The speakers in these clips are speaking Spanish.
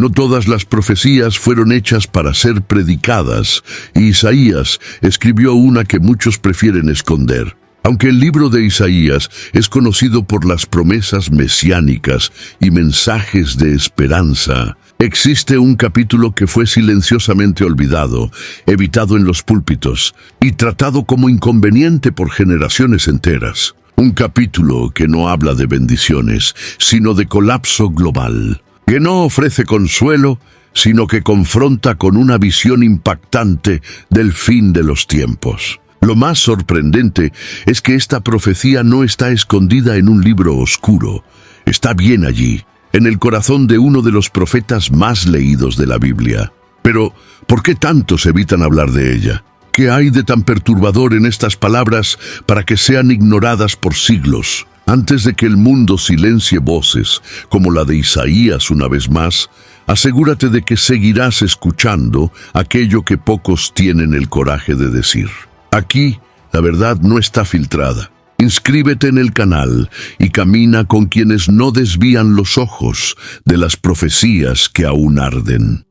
No todas las profecías fueron hechas para ser predicadas, y Isaías escribió una que muchos prefieren esconder. Aunque el libro de Isaías es conocido por las promesas mesiánicas y mensajes de esperanza, existe un capítulo que fue silenciosamente olvidado, evitado en los púlpitos y tratado como inconveniente por generaciones enteras. Un capítulo que no habla de bendiciones, sino de colapso global, que no ofrece consuelo, sino que confronta con una visión impactante del fin de los tiempos. Lo más sorprendente es que esta profecía no está escondida en un libro oscuro. Está bien allí, en el corazón de uno de los profetas más leídos de la Biblia. Pero, ¿por qué tantos evitan hablar de ella? ¿Qué hay de tan perturbador en estas palabras para que sean ignoradas por siglos? Antes de que el mundo silencie voces, como la de Isaías una vez más, asegúrate de que seguirás escuchando aquello que pocos tienen el coraje de decir. Aquí, la verdad no está filtrada. Inscríbete en el canal y camina con quienes no desvían los ojos de las profecías que aún arden.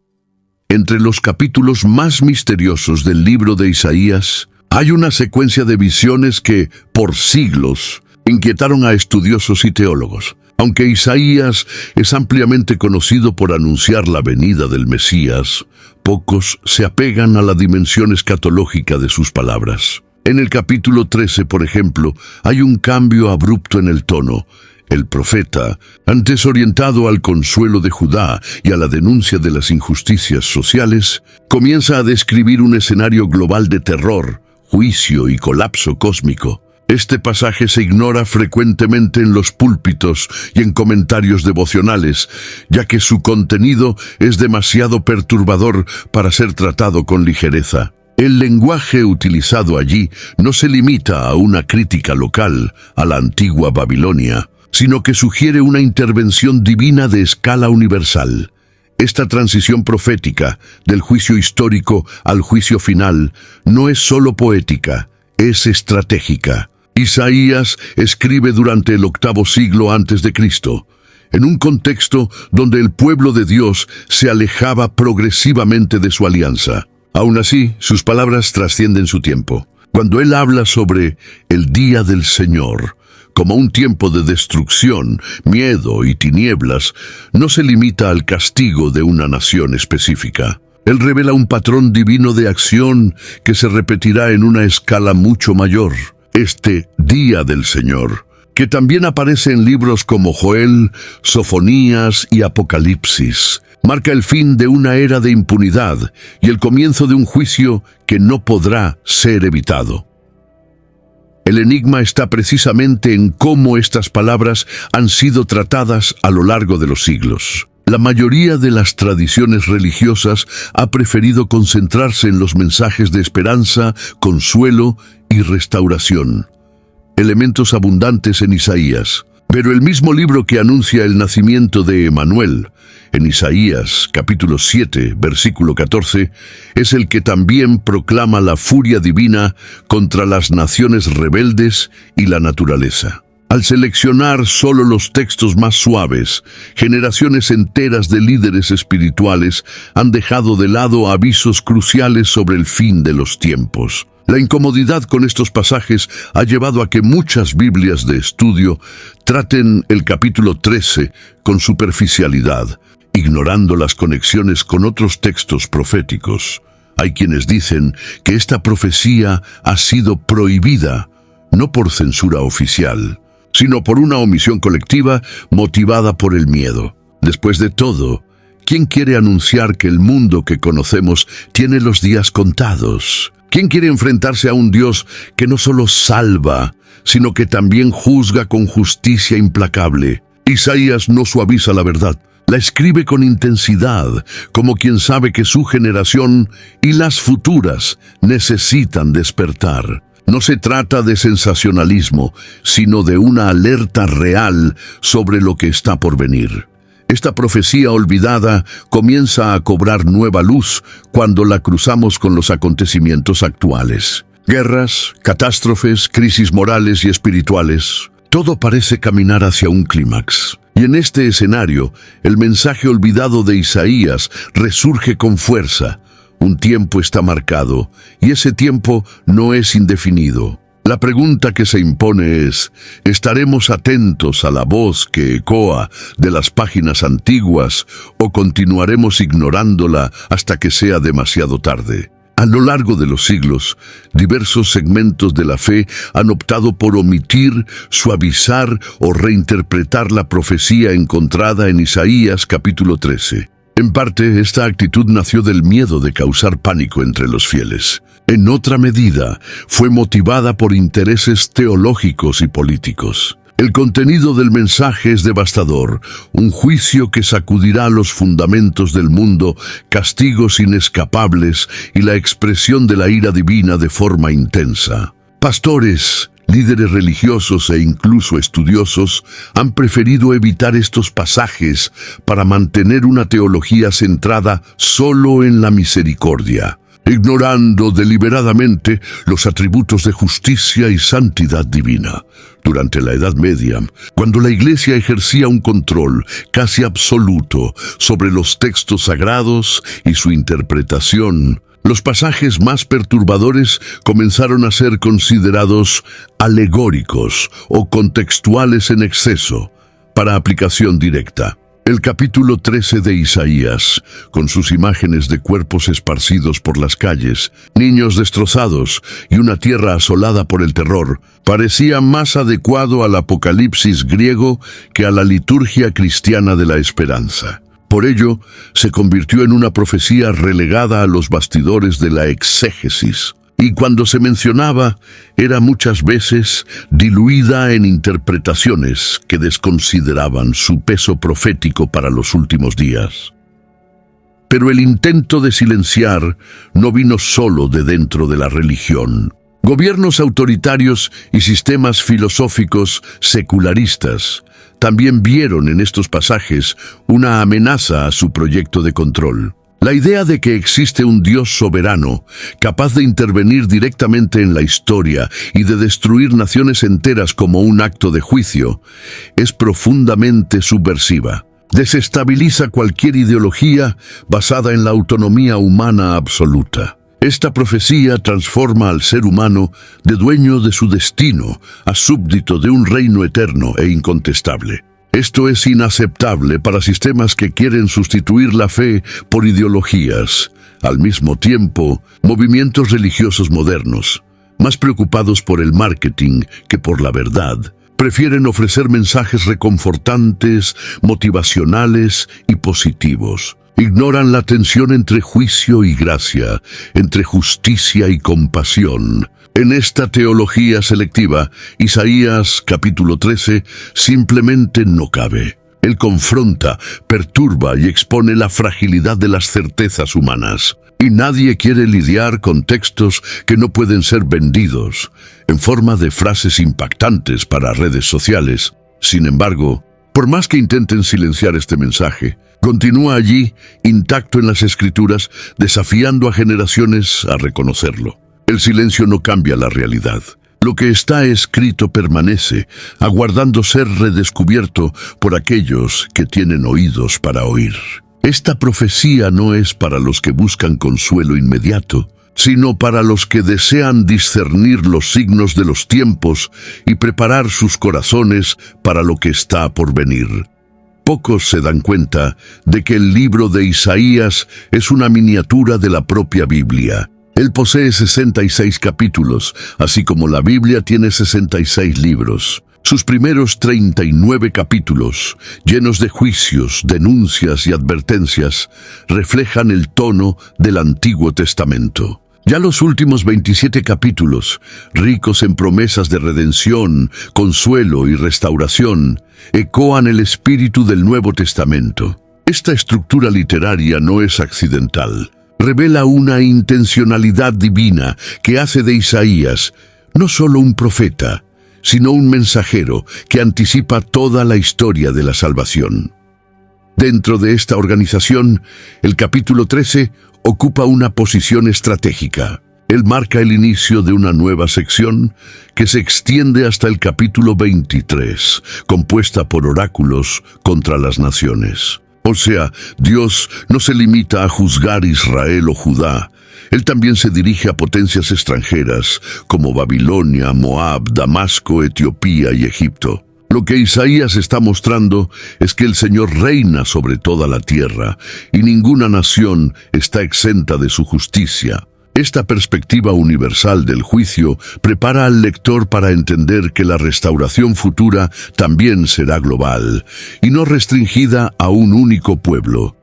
Entre los capítulos más misteriosos del libro de Isaías, hay una secuencia de visiones que, por siglos, inquietaron a estudiosos y teólogos. Aunque Isaías es ampliamente conocido por anunciar la venida del Mesías, pocos se apegan a la dimensión escatológica de sus palabras. En el capítulo 13, por ejemplo, hay un cambio abrupto en el tono. El profeta, antes orientado al consuelo de Judá y a la denuncia de las injusticias sociales, comienza a describir un escenario global de terror, juicio y colapso cósmico. Este pasaje se ignora frecuentemente en los púlpitos y en comentarios devocionales, ya que su contenido es demasiado perturbador para ser tratado con ligereza. El lenguaje utilizado allí no se limita a una crítica local a la antigua Babilonia, sino que sugiere una intervención divina de escala universal. Esta transición profética del juicio histórico al juicio final no es solo poética, es estratégica. Isaías escribe durante el 8º siglo antes de Cristo, en un contexto donde el pueblo de Dios se alejaba progresivamente de su alianza. Aún así, sus palabras trascienden su tiempo. Cuando él habla sobre el día del Señor, como un tiempo de destrucción, miedo y tinieblas, no se limita al castigo de una nación específica. Él revela un patrón divino de acción que se repetirá en una escala mucho mayor. Este día del Señor, que también aparece en libros como Joel, Sofonías y Apocalipsis, marca el fin de una era de impunidad y el comienzo de un juicio que no podrá ser evitado. El enigma está precisamente en cómo estas palabras han sido tratadas a lo largo de los siglos. La mayoría de las tradiciones religiosas ha preferido concentrarse en los mensajes de esperanza, consuelo y restauración, elementos abundantes en Isaías. Pero el mismo libro que anuncia el nacimiento de Emanuel, en Isaías capítulo 7, versículo 14, es el que también proclama la furia divina contra las naciones rebeldes y la naturaleza. Al seleccionar solo los textos más suaves, generaciones enteras de líderes espirituales han dejado de lado avisos cruciales sobre el fin de los tiempos. La incomodidad con estos pasajes ha llevado a que muchas Biblias de estudio traten el capítulo 13 con superficialidad, ignorando las conexiones con otros textos proféticos. Hay quienes dicen que esta profecía ha sido prohibida, no por censura oficial, sino por una omisión colectiva motivada por el miedo. Después de todo, ¿quién quiere anunciar que el mundo que conocemos tiene los días contados? ¿Quién quiere enfrentarse a un Dios que no solo salva, sino que también juzga con justicia implacable? Isaías no suaviza la verdad, la escribe con intensidad, como quien sabe que su generación y las futuras necesitan despertar. No se trata de sensacionalismo, sino de una alerta real sobre lo que está por venir. Esta profecía olvidada comienza a cobrar nueva luz cuando la cruzamos con los acontecimientos actuales. Guerras, catástrofes, crisis morales y espirituales, todo parece caminar hacia un clímax. Y en este escenario, el mensaje olvidado de Isaías resurge con fuerza. Un tiempo está marcado, y ese tiempo no es indefinido. La pregunta que se impone es, ¿estaremos atentos a la voz que ecoa de las páginas antiguas o continuaremos ignorándola hasta que sea demasiado tarde? A lo largo de los siglos, diversos segmentos de la fe han optado por omitir, suavizar o reinterpretar la profecía encontrada en Isaías capítulo 13. En parte, esta actitud nació del miedo de causar pánico entre los fieles. En otra medida, fue motivada por intereses teológicos y políticos. El contenido del mensaje es devastador, un juicio que sacudirá los fundamentos del mundo, castigos inescapables y la expresión de la ira divina de forma intensa. Pastores, líderes religiosos e incluso estudiosos han preferido evitar estos pasajes para mantener una teología centrada solo en la misericordia, ignorando deliberadamente los atributos de justicia y santidad divina. Durante la Edad Media, cuando la Iglesia ejercía un control casi absoluto sobre los textos sagrados y su interpretación, los pasajes más perturbadores comenzaron a ser considerados alegóricos o contextuales en exceso para aplicación directa. El capítulo 13 de Isaías, con sus imágenes de cuerpos esparcidos por las calles, niños destrozados y una tierra asolada por el terror, parecía más adecuado al apocalipsis griego que a la liturgia cristiana de la esperanza. Por ello, se convirtió en una profecía relegada a los bastidores de la exégesis, y cuando se mencionaba, era muchas veces diluida en interpretaciones que desconsideraban su peso profético para los últimos días. Pero el intento de silenciar no vino solo de dentro de la religión. Gobiernos autoritarios y sistemas filosóficos secularistas también vieron en estos pasajes una amenaza a su proyecto de control. La idea de que existe un Dios soberano, capaz de intervenir directamente en la historia y de destruir naciones enteras como un acto de juicio, es profundamente subversiva. Desestabiliza cualquier ideología basada en la autonomía humana absoluta. Esta profecía transforma al ser humano de dueño de su destino a súbdito de un reino eterno e incontestable. Esto es inaceptable para sistemas que quieren sustituir la fe por ideologías. Al mismo tiempo, movimientos religiosos modernos, más preocupados por el marketing que por la verdad, prefieren ofrecer mensajes reconfortantes, motivacionales y positivos. Ignoran la tensión entre juicio y gracia, entre justicia y compasión. En esta teología selectiva, Isaías capítulo 13 simplemente no cabe. Él confronta, perturba y expone la fragilidad de las certezas humanas. Y nadie quiere lidiar con textos que no pueden ser vendidos en forma de frases impactantes para redes sociales. Sin embargo, por más que intenten silenciar este mensaje, continúa allí, intacto en las Escrituras, desafiando a generaciones a reconocerlo. El silencio no cambia la realidad. Lo que está escrito permanece, aguardando ser redescubierto por aquellos que tienen oídos para oír. Esta profecía no es para los que buscan consuelo inmediato, sino para los que desean discernir los signos de los tiempos y preparar sus corazones para lo que está por venir. Pocos se dan cuenta de que el libro de Isaías es una miniatura de la propia Biblia. Él posee 66 capítulos, así como la Biblia tiene 66 libros. Sus primeros 39 capítulos, llenos de juicios, denuncias y advertencias, reflejan el tono del Antiguo Testamento. Ya los últimos 27 capítulos, ricos en promesas de redención, consuelo y restauración, ecoan el espíritu del Nuevo Testamento. Esta estructura literaria no es accidental. Revela una intencionalidad divina que hace de Isaías no solo un profeta, sino un mensajero que anticipa toda la historia de la salvación. Dentro de esta organización, el capítulo 13 ocupa una posición estratégica. Él marca el inicio de una nueva sección que se extiende hasta el capítulo 23, compuesta por oráculos contra las naciones. O sea, Dios no se limita a juzgar Israel o Judá. Él también se dirige a potencias extranjeras como Babilonia, Moab, Damasco, Etiopía y Egipto. Lo que Isaías está mostrando es que el Señor reina sobre toda la tierra y ninguna nación está exenta de su justicia. Esta perspectiva universal del juicio prepara al lector para entender que la restauración futura también será global y no restringida a un único pueblo.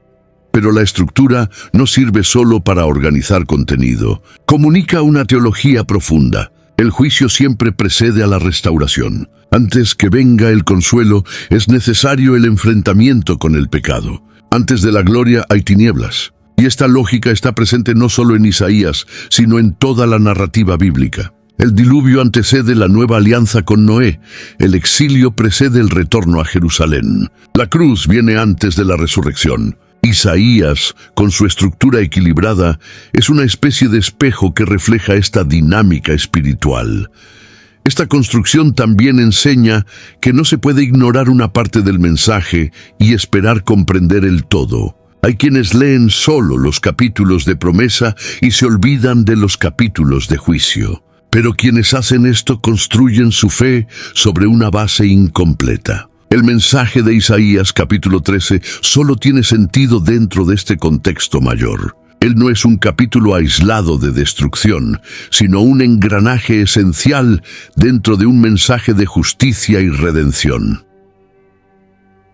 Pero la estructura no sirve solo para organizar contenido. Comunica una teología profunda. El juicio siempre precede a la restauración. Antes que venga el consuelo, es necesario el enfrentamiento con el pecado. Antes de la gloria hay tinieblas. Y esta lógica está presente no solo en Isaías, sino en toda la narrativa bíblica. El diluvio antecede la nueva alianza con Noé. El exilio precede el retorno a Jerusalén. La cruz viene antes de la resurrección. Isaías, con su estructura equilibrada, es una especie de espejo que refleja esta dinámica espiritual. Esta construcción también enseña que no se puede ignorar una parte del mensaje y esperar comprender el todo. Hay quienes leen solo los capítulos de promesa y se olvidan de los capítulos de juicio. Pero quienes hacen esto construyen su fe sobre una base incompleta. El mensaje de Isaías capítulo 13 solo tiene sentido dentro de este contexto mayor. Él no es un capítulo aislado de destrucción, sino un engranaje esencial dentro de un mensaje de justicia y redención.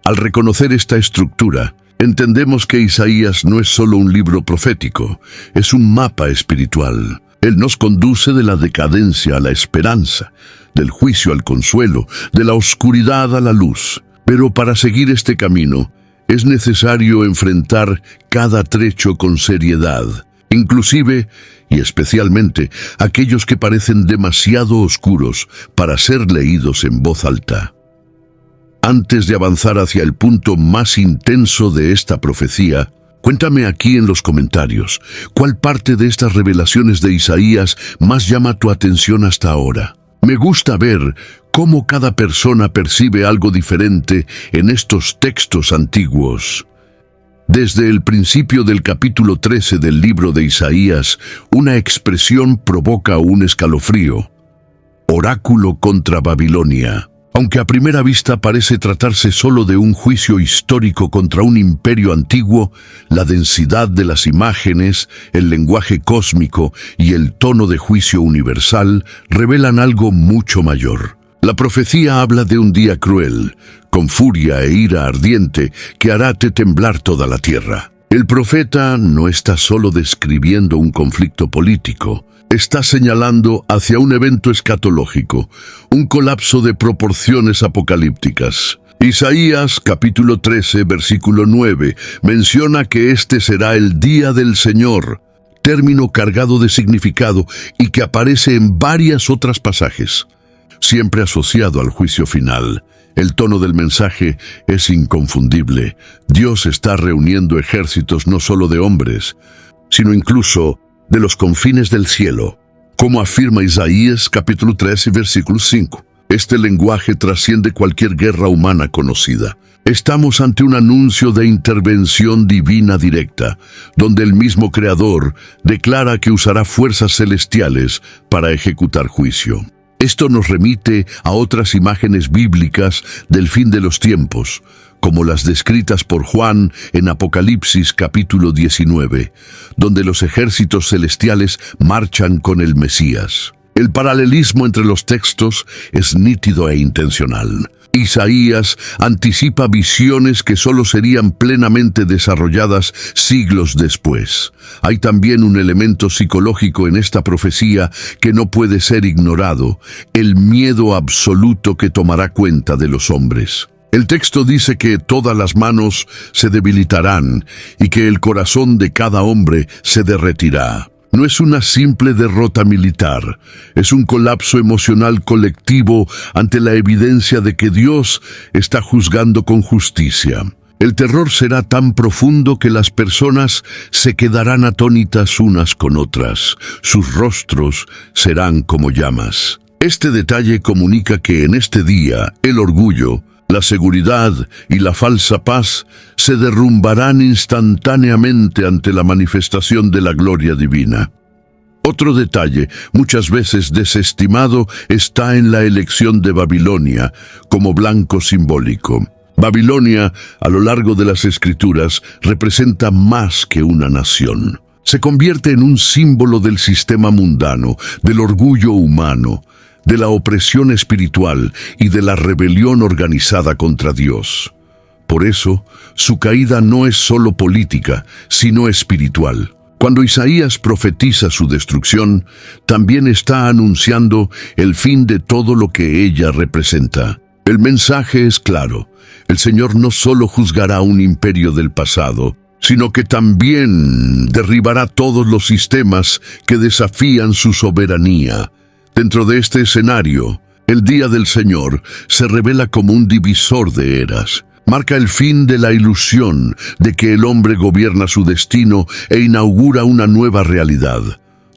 Al reconocer esta estructura, entendemos que Isaías no es solo un libro profético, es un mapa espiritual. Él nos conduce de la decadencia a la esperanza, del juicio al consuelo, de la oscuridad a la luz. Pero para seguir este camino, es necesario enfrentar cada trecho con seriedad, inclusive y especialmente aquellos que parecen demasiado oscuros para ser leídos en voz alta. Antes de avanzar hacia el punto más intenso de esta profecía, cuéntame aquí en los comentarios, ¿cuál parte de estas revelaciones de Isaías más llama tu atención hasta ahora? Me gusta ver cómo cada persona percibe algo diferente en estos textos antiguos. Desde el principio del capítulo 13 del libro de Isaías, una expresión provoca un escalofrío. Oráculo contra Babilonia. Aunque a primera vista parece tratarse solo de un juicio histórico contra un imperio antiguo, la densidad de las imágenes, el lenguaje cósmico y el tono de juicio universal revelan algo mucho mayor. La profecía habla de un día cruel, con furia e ira ardiente, que hará temblar toda la tierra. El profeta no está solo describiendo un conflicto político, está señalando hacia un evento escatológico, un colapso de proporciones apocalípticas. Isaías capítulo 13, versículo 9, menciona que este será el día del Señor, término cargado de significado y que aparece en varias otras pasajes, siempre asociado al juicio final. El tono del mensaje es inconfundible. Dios está reuniendo ejércitos no solo de hombres, sino incluso de los confines del cielo, como afirma Isaías capítulo 13, versículo 5. Este lenguaje trasciende cualquier guerra humana conocida. Estamos ante un anuncio de intervención divina directa, donde el mismo Creador declara que usará fuerzas celestiales para ejecutar juicio. Esto nos remite a otras imágenes bíblicas del fin de los tiempos, como las descritas por Juan en Apocalipsis capítulo 19, donde los ejércitos celestiales marchan con el Mesías. El paralelismo entre los textos es nítido e intencional. Isaías anticipa visiones que solo serían plenamente desarrolladas siglos después. Hay también un elemento psicológico en esta profecía que no puede ser ignorado: el miedo absoluto que tomará cuenta de los hombres. El texto dice que todas las manos se debilitarán y que el corazón de cada hombre se derretirá. No es una simple derrota militar, es un colapso emocional colectivo ante la evidencia de que Dios está juzgando con justicia. El terror será tan profundo que las personas se quedarán atónitas unas con otras. Sus rostros serán como llamas. Este detalle comunica que en este día el orgullo, la seguridad y la falsa paz se derrumbarán instantáneamente ante la manifestación de la gloria divina. Otro detalle, muchas veces desestimado, está en la elección de Babilonia como blanco simbólico. Babilonia, a lo largo de las Escrituras, representa más que una nación. Se convierte en un símbolo del sistema mundano, del orgullo humano, de la opresión espiritual y de la rebelión organizada contra Dios. Por eso, su caída no es solo política, sino espiritual. Cuando Isaías profetiza su destrucción, también está anunciando el fin de todo lo que ella representa. El mensaje es claro: el Señor no solo juzgará un imperio del pasado, sino que también derribará todos los sistemas que desafían su soberanía. Dentro de este escenario, el día del Señor se revela como un divisor de eras. Marca el fin de la ilusión de que el hombre gobierna su destino e inaugura una nueva realidad,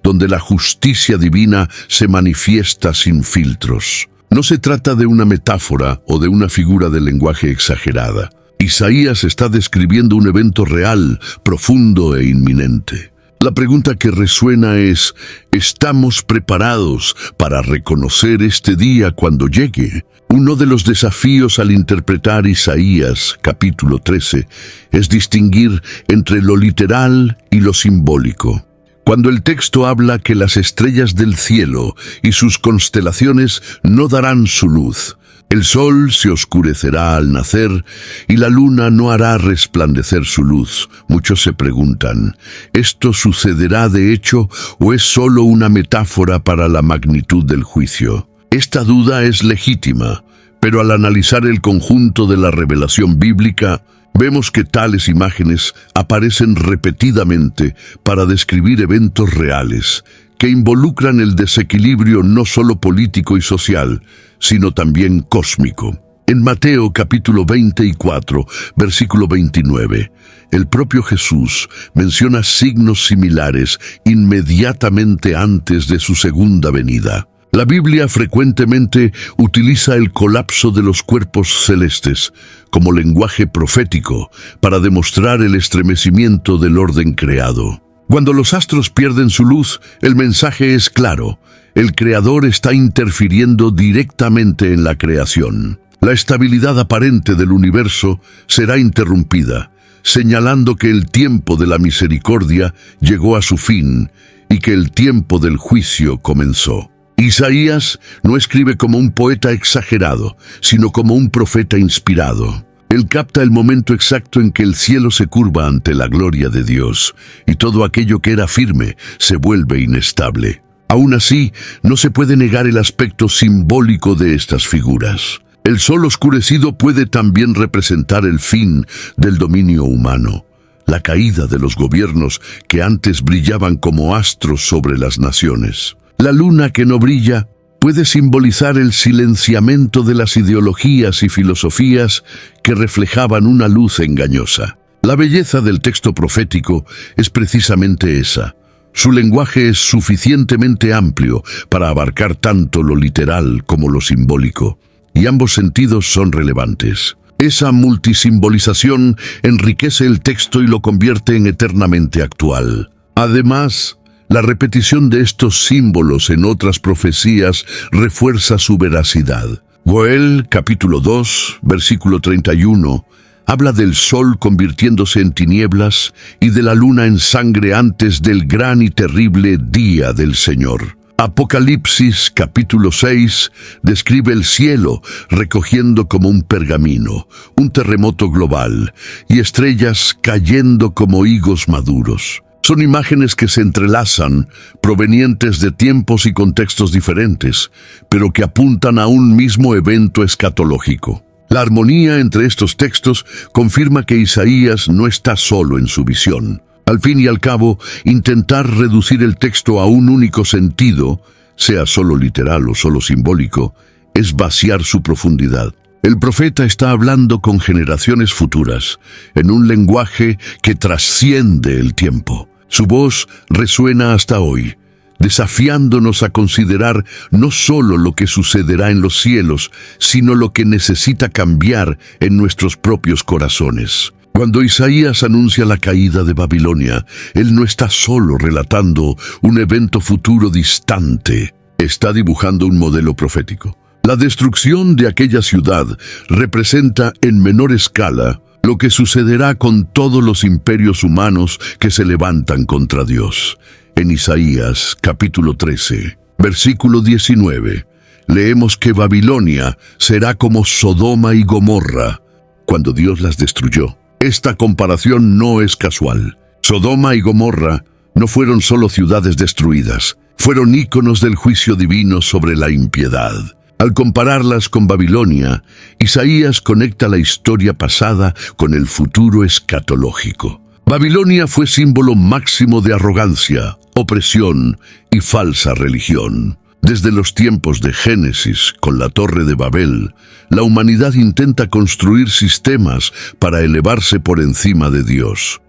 donde la justicia divina se manifiesta sin filtros. No se trata de una metáfora o de una figura de lenguaje exagerada. Isaías está describiendo un evento real, profundo e inminente. La pregunta que resuena es: ¿estamos preparados para reconocer este día cuando llegue? Uno de los desafíos al interpretar Isaías, capítulo 13, es distinguir entre lo literal y lo simbólico. Cuando el texto habla que las estrellas del cielo y sus constelaciones no darán su luz, el sol se oscurecerá al nacer y la luna no hará resplandecer su luz, muchos se preguntan: ¿esto sucederá de hecho o es solo una metáfora para la magnitud del juicio? Esta duda es legítima, pero al analizar el conjunto de la revelación bíblica, vemos que tales imágenes aparecen repetidamente para describir eventos reales, que involucran el desequilibrio no solo político y social, sino también cósmico. En Mateo capítulo 24, versículo 29, el propio Jesús menciona signos similares inmediatamente antes de su segunda venida. La Biblia frecuentemente utiliza el colapso de los cuerpos celestes como lenguaje profético para demostrar el estremecimiento del orden creado. Cuando los astros pierden su luz, el mensaje es claro: el Creador está interfiriendo directamente en la creación. La estabilidad aparente del universo será interrumpida, señalando que el tiempo de la misericordia llegó a su fin y que el tiempo del juicio comenzó. Isaías no escribe como un poeta exagerado, sino como un profeta inspirado. Él capta el momento exacto en que el cielo se curva ante la gloria de Dios, y todo aquello que era firme se vuelve inestable. Aún así, no se puede negar el aspecto simbólico de estas figuras. El sol oscurecido puede también representar el fin del dominio humano, la caída de los gobiernos que antes brillaban como astros sobre las naciones. La luna que no brilla puede simbolizar el silenciamiento de las ideologías y filosofías que reflejaban una luz engañosa. La belleza del texto profético es precisamente esa. Su lenguaje es suficientemente amplio para abarcar tanto lo literal como lo simbólico, y ambos sentidos son relevantes. Esa multisimbolización enriquece el texto y lo convierte en eternamente actual. Además, la repetición de estos símbolos en otras profecías refuerza su veracidad. Joel, capítulo 2, versículo 31, habla del sol convirtiéndose en tinieblas y de la luna en sangre antes del gran y terrible día del Señor. Apocalipsis, capítulo 6, describe el cielo recogiendo como un pergamino, un terremoto global, y estrellas cayendo como higos maduros. Son imágenes que se entrelazan, provenientes de tiempos y contextos diferentes, pero que apuntan a un mismo evento escatológico. La armonía entre estos textos confirma que Isaías no está solo en su visión. Al fin y al cabo, intentar reducir el texto a un único sentido, sea solo literal o solo simbólico, es vaciar su profundidad. El profeta está hablando con generaciones futuras, en un lenguaje que trasciende el tiempo. Su voz resuena hasta hoy, desafiándonos a considerar no solo lo que sucederá en los cielos, sino lo que necesita cambiar en nuestros propios corazones. Cuando Isaías anuncia la caída de Babilonia, él no está solo relatando un evento futuro distante, está dibujando un modelo profético. La destrucción de aquella ciudad representa en menor escala lo que sucederá con todos los imperios humanos que se levantan contra Dios. En Isaías capítulo 13, versículo 19, leemos que Babilonia será como Sodoma y Gomorra cuando Dios las destruyó. Esta comparación no es casual. Sodoma y Gomorra no fueron solo ciudades destruidas, fueron íconos del juicio divino sobre la impiedad. Al compararlas con Babilonia, Isaías conecta la historia pasada con el futuro escatológico. Babilonia fue símbolo máximo de arrogancia, opresión y falsa religión. Desde los tiempos de Génesis, con la Torre de Babel, la humanidad intenta construir sistemas para elevarse por encima de Dios.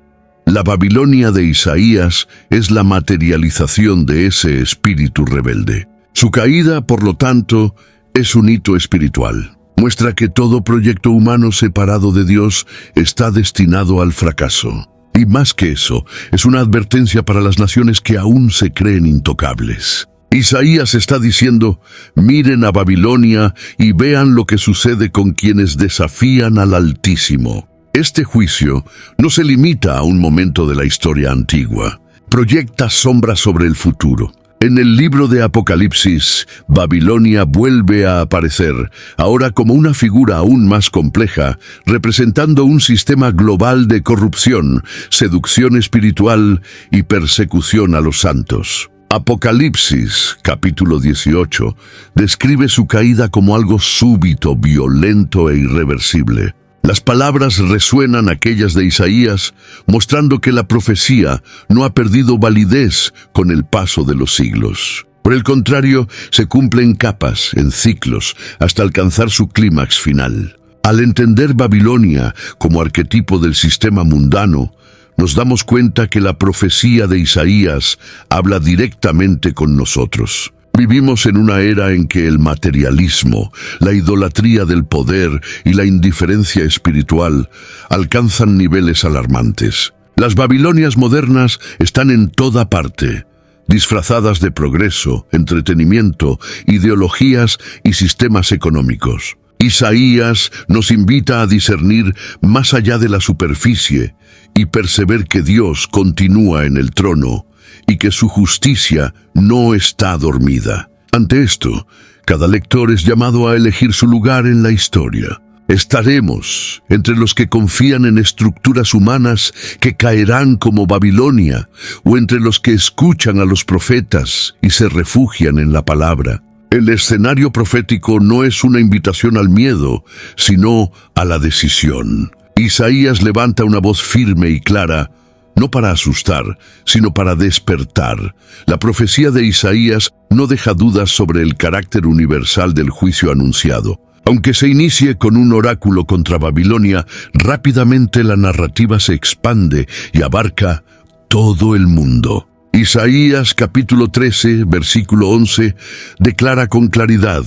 La Babilonia de Isaías es la materialización de ese espíritu rebelde. Su caída, por lo tanto, es un hito espiritual. Muestra que todo proyecto humano separado de Dios está destinado al fracaso. Y más que eso, es una advertencia para las naciones que aún se creen intocables. Isaías está diciendo, miren a Babilonia y vean lo que sucede con quienes desafían al Altísimo. Este juicio no se limita a un momento de la historia antigua, proyecta sombras sobre el futuro. En el libro de Apocalipsis, Babilonia vuelve a aparecer, ahora como una figura aún más compleja, representando un sistema global de corrupción, seducción espiritual y persecución a los santos. Apocalipsis, capítulo 18, describe su caída como algo súbito, violento e irreversible. Las palabras resuenan aquellas de Isaías, mostrando que la profecía no ha perdido validez con el paso de los siglos. Por el contrario, se cumple en capas, en ciclos, hasta alcanzar su clímax final. Al entender Babilonia como arquetipo del sistema mundano, nos damos cuenta que la profecía de Isaías habla directamente con nosotros. Vivimos en una era en que el materialismo, la idolatría del poder y la indiferencia espiritual alcanzan niveles alarmantes. Las Babilonias modernas están en toda parte, disfrazadas de progreso, entretenimiento, ideologías y sistemas económicos. Isaías nos invita a discernir más allá de la superficie y perceber que Dios continúa en el trono y que su justicia no está dormida. Ante esto, cada lector es llamado a elegir su lugar en la historia. ¿Estaremos entre los que confían en estructuras humanas que caerán como Babilonia, o entre los que escuchan a los profetas y se refugian en la palabra? El escenario profético no es una invitación al miedo, sino a la decisión. Isaías levanta una voz firme y clara, no para asustar, sino para despertar. La profecía de Isaías no deja dudas sobre el carácter universal del juicio anunciado. Aunque se inicie con un oráculo contra Babilonia, rápidamente la narrativa se expande y abarca todo el mundo. Isaías capítulo 13, versículo 11, declara con claridad: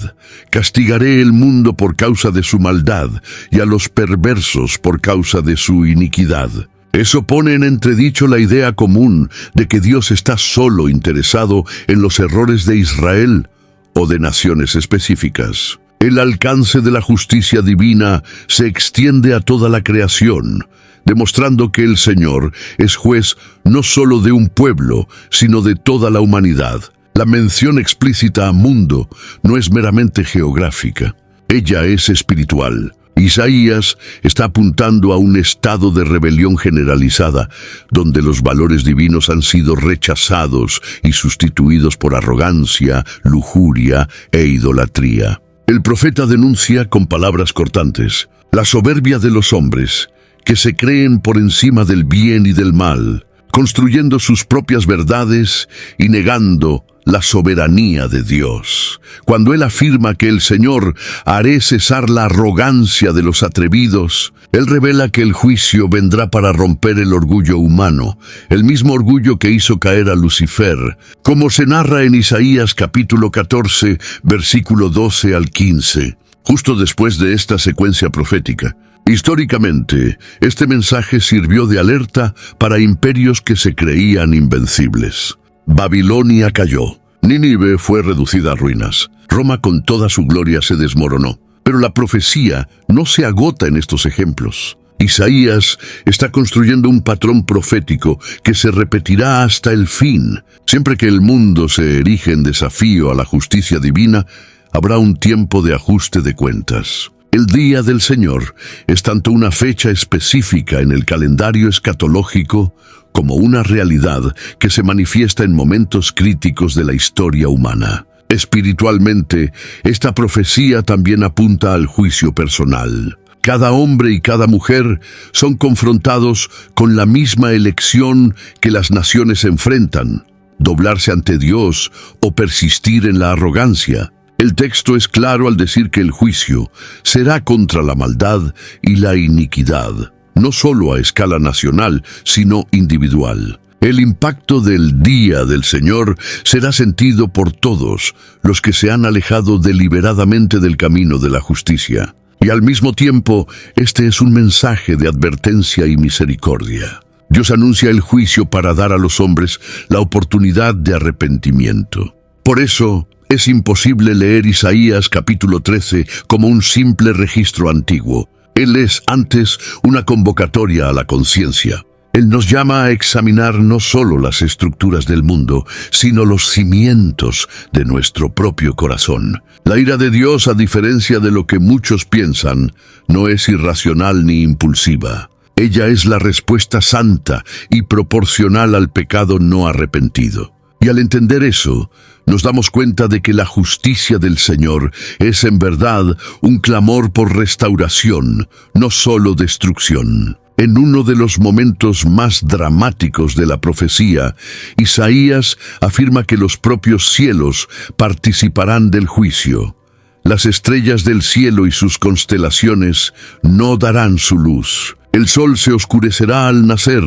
castigaré el mundo por causa de su maldad y a los perversos por causa de su iniquidad. Eso pone en entredicho la idea común de que Dios está solo interesado en los errores de Israel o de naciones específicas. El alcance de la justicia divina se extiende a toda la creación, demostrando que el Señor es juez no solo de un pueblo, sino de toda la humanidad. La mención explícita a mundo no es meramente geográfica, ella es espiritual. Isaías está apuntando a un estado de rebelión generalizada, donde los valores divinos han sido rechazados y sustituidos por arrogancia, lujuria e idolatría. El profeta denuncia con palabras cortantes la soberbia de los hombres, que se creen por encima del bien y del mal, construyendo sus propias verdades y negando la soberanía de Dios. Cuando él afirma que el Señor haré cesar la arrogancia de los atrevidos, él revela que el juicio vendrá para romper el orgullo humano, el mismo orgullo que hizo caer a Lucifer, como se narra en Isaías capítulo 14, versículo 12 al 15, justo después de esta secuencia profética. Históricamente, este mensaje sirvió de alerta para imperios que se creían invencibles. Babilonia cayó. Nínive fue reducida a ruinas. Roma con toda su gloria se desmoronó. Pero la profecía no se agota en estos ejemplos. Isaías está construyendo un patrón profético que se repetirá hasta el fin. Siempre que el mundo se erige en desafío a la justicia divina, habrá un tiempo de ajuste de cuentas. El día del Señor es tanto una fecha específica en el calendario escatológico como una realidad que se manifiesta en momentos críticos de la historia humana. Espiritualmente, esta profecía también apunta al juicio personal. Cada hombre y cada mujer son confrontados con la misma elección que las naciones enfrentan: doblarse ante Dios o persistir en la arrogancia. El texto es claro al decir que el juicio será contra la maldad y la iniquidad, no solo a escala nacional, sino individual. El impacto del día del Señor será sentido por todos los que se han alejado deliberadamente del camino de la justicia. Y al mismo tiempo, este es un mensaje de advertencia y misericordia. Dios anuncia el juicio para dar a los hombres la oportunidad de arrepentimiento. Por eso, es imposible leer Isaías capítulo 13 como un simple registro antiguo. Él es, antes, una convocatoria a la conciencia. Él nos llama a examinar no solo las estructuras del mundo, sino los cimientos de nuestro propio corazón. La ira de Dios, a diferencia de lo que muchos piensan, no es irracional ni impulsiva. Ella es la respuesta santa y proporcional al pecado no arrepentido. Y al entender eso, nos damos cuenta de que la justicia del Señor es en verdad un clamor por restauración, no solo destrucción. En uno de los momentos más dramáticos de la profecía, Isaías afirma que los propios cielos participarán del juicio. Las estrellas del cielo y sus constelaciones no darán su luz. El sol se oscurecerá al nacer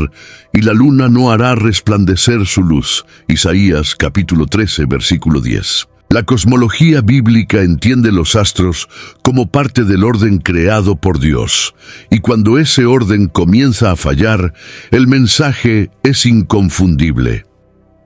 y la luna no hará resplandecer su luz. Isaías capítulo 13, versículo 10. La cosmología bíblica entiende los astros como parte del orden creado por Dios, y cuando ese orden comienza a fallar, el mensaje es inconfundible.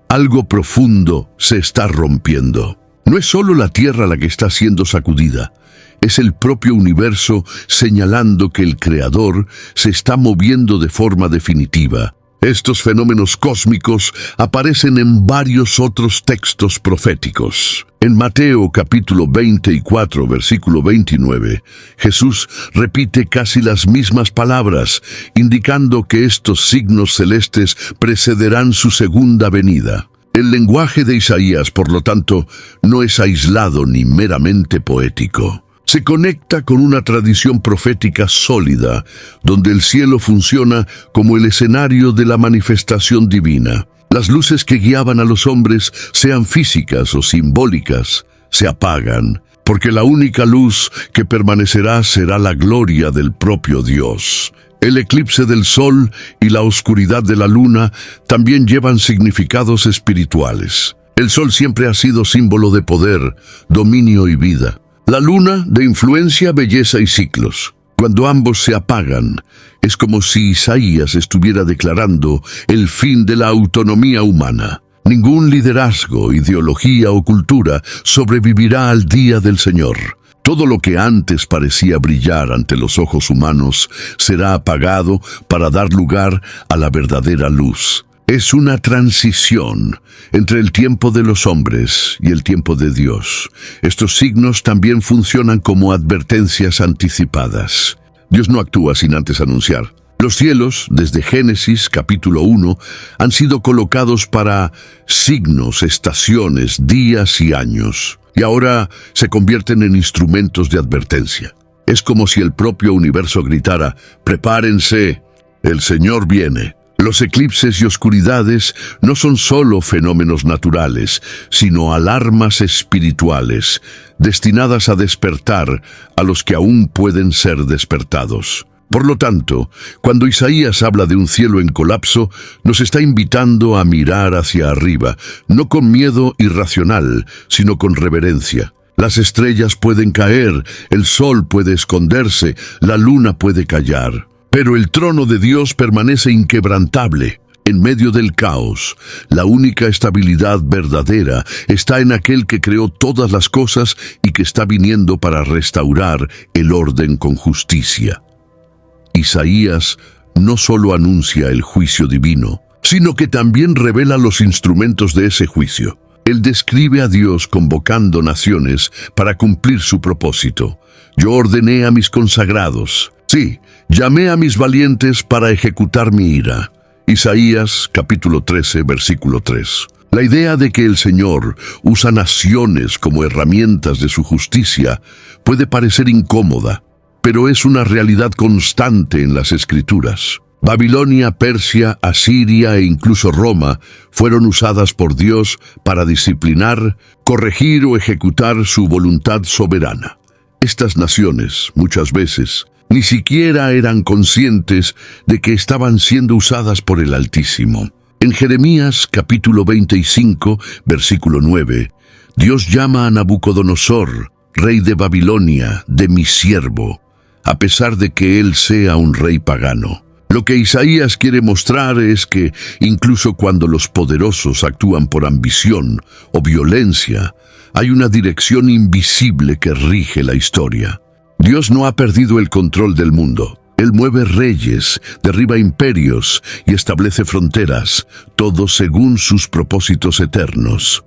Algo profundo se está rompiendo. No es solo la Tierra la que está siendo sacudida, es el propio universo señalando que el Creador se está moviendo de forma definitiva. Estos fenómenos cósmicos aparecen en varios otros textos proféticos. En Mateo capítulo 24, versículo 29, Jesús repite casi las mismas palabras, indicando que estos signos celestes precederán su segunda venida. El lenguaje de Isaías, por lo tanto, no es aislado ni meramente poético. Se conecta con una tradición profética sólida, donde el cielo funciona como el escenario de la manifestación divina. Las luces que guiaban a los hombres, sean físicas o simbólicas, se apagan, porque la única luz que permanecerá será la gloria del propio Dios. El eclipse del sol y la oscuridad de la luna también llevan significados espirituales. El sol siempre ha sido símbolo de poder, dominio y vida. La luna de influencia, belleza y ciclos. Cuando ambos se apagan, es como si Isaías estuviera declarando el fin de la autonomía humana. Ningún liderazgo, ideología o cultura sobrevivirá al día del Señor. Todo lo que antes parecía brillar ante los ojos humanos será apagado para dar lugar a la verdadera luz. Es una transición entre el tiempo de los hombres y el tiempo de Dios. Estos signos también funcionan como advertencias anticipadas. Dios no actúa sin antes anunciar. Los cielos, desde Génesis capítulo 1, han sido colocados para signos, estaciones, días y años. Y ahora se convierten en instrumentos de advertencia. Es como si el propio universo gritara: «Prepárense, el Señor viene». Los eclipses y oscuridades no son solo fenómenos naturales, sino alarmas espirituales, destinadas a despertar a los que aún pueden ser despertados. Por lo tanto, cuando Isaías habla de un cielo en colapso, nos está invitando a mirar hacia arriba, no con miedo irracional, sino con reverencia. Las estrellas pueden caer, el sol puede esconderse, la luna puede callar. Pero el trono de Dios permanece inquebrantable. En medio del caos, la única estabilidad verdadera está en aquel que creó todas las cosas y que está viniendo para restaurar el orden con justicia. Isaías no solo anuncia el juicio divino, sino que también revela los instrumentos de ese juicio. Él describe a Dios convocando naciones para cumplir su propósito. Yo ordené a mis consagrados. Sí, llamé a mis valientes para ejecutar mi ira. Isaías capítulo 13, versículo 3. La idea de que el Señor usa naciones como herramientas de su justicia puede parecer incómoda, pero es una realidad constante en las Escrituras. Babilonia, Persia, Asiria e incluso Roma fueron usadas por Dios para disciplinar, corregir o ejecutar su voluntad soberana. Estas naciones, muchas veces, ni siquiera eran conscientes de que estaban siendo usadas por el Altísimo. En Jeremías capítulo 25, versículo 9, Dios llama a Nabucodonosor, rey de Babilonia, de mi siervo, a pesar de que él sea un rey pagano. Lo que Isaías quiere mostrar es que, incluso cuando los poderosos actúan por ambición o violencia, hay una dirección invisible que rige la historia. Dios no ha perdido el control del mundo. Él mueve reyes, derriba imperios y establece fronteras, todo según sus propósitos eternos.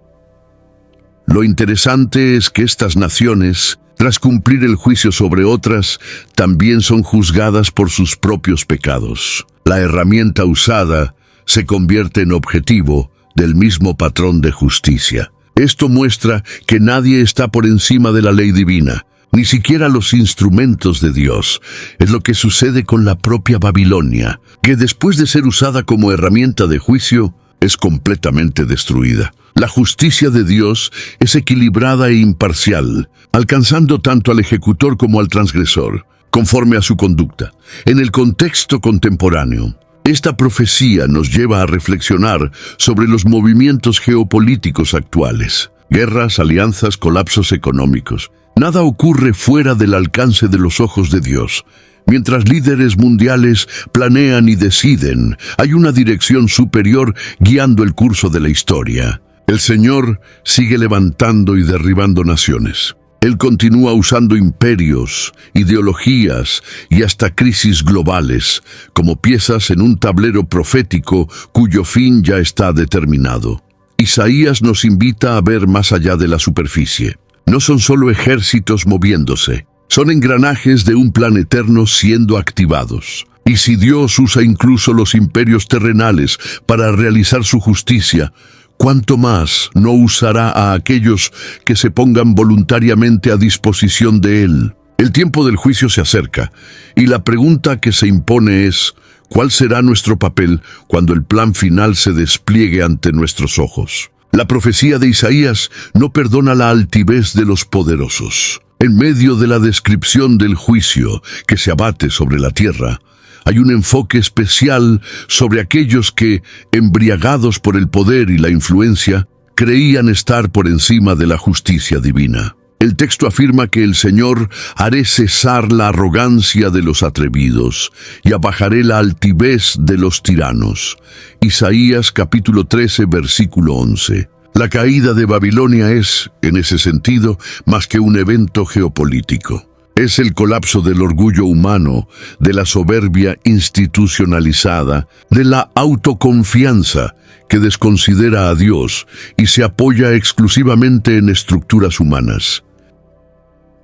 Lo interesante es que estas naciones, tras cumplir el juicio sobre otras, también son juzgadas por sus propios pecados. La herramienta usada se convierte en objetivo del mismo patrón de justicia. Esto muestra que nadie está por encima de la ley divina, ni siquiera los instrumentos de Dios. Es lo que sucede con la propia Babilonia, que después de ser usada como herramienta de juicio, es completamente destruida. La justicia de Dios es equilibrada e imparcial, alcanzando tanto al ejecutor como al transgresor, conforme a su conducta. En el contexto contemporáneo, esta profecía nos lleva a reflexionar sobre los movimientos geopolíticos actuales. Guerras, alianzas, colapsos económicos. Nada ocurre fuera del alcance de los ojos de Dios. Mientras líderes mundiales planean y deciden, hay una dirección superior guiando el curso de la historia. El Señor sigue levantando y derribando naciones. Él continúa usando imperios, ideologías y hasta crisis globales como piezas en un tablero profético cuyo fin ya está determinado. Isaías nos invita a ver más allá de la superficie. No son solo ejércitos moviéndose, son engranajes de un plan eterno siendo activados. Y si Dios usa incluso los imperios terrenales para realizar su justicia, ¿cuánto más no usará a aquellos que se pongan voluntariamente a disposición de Él? El tiempo del juicio se acerca, y la pregunta que se impone es, ¿cuál será nuestro papel cuando el plan final se despliegue ante nuestros ojos? La profecía de Isaías no perdona la altivez de los poderosos. En medio de la descripción del juicio que se abate sobre la tierra, hay un enfoque especial sobre aquellos que, embriagados por el poder y la influencia, creían estar por encima de la justicia divina. El texto afirma que el Señor haré cesar la arrogancia de los atrevidos y abajaré la altivez de los tiranos. Isaías capítulo 13, versículo 11. La caída de Babilonia es, en ese sentido, más que un evento geopolítico. Es el colapso del orgullo humano, de la soberbia institucionalizada, de la autoconfianza que desconsidera a Dios y se apoya exclusivamente en estructuras humanas.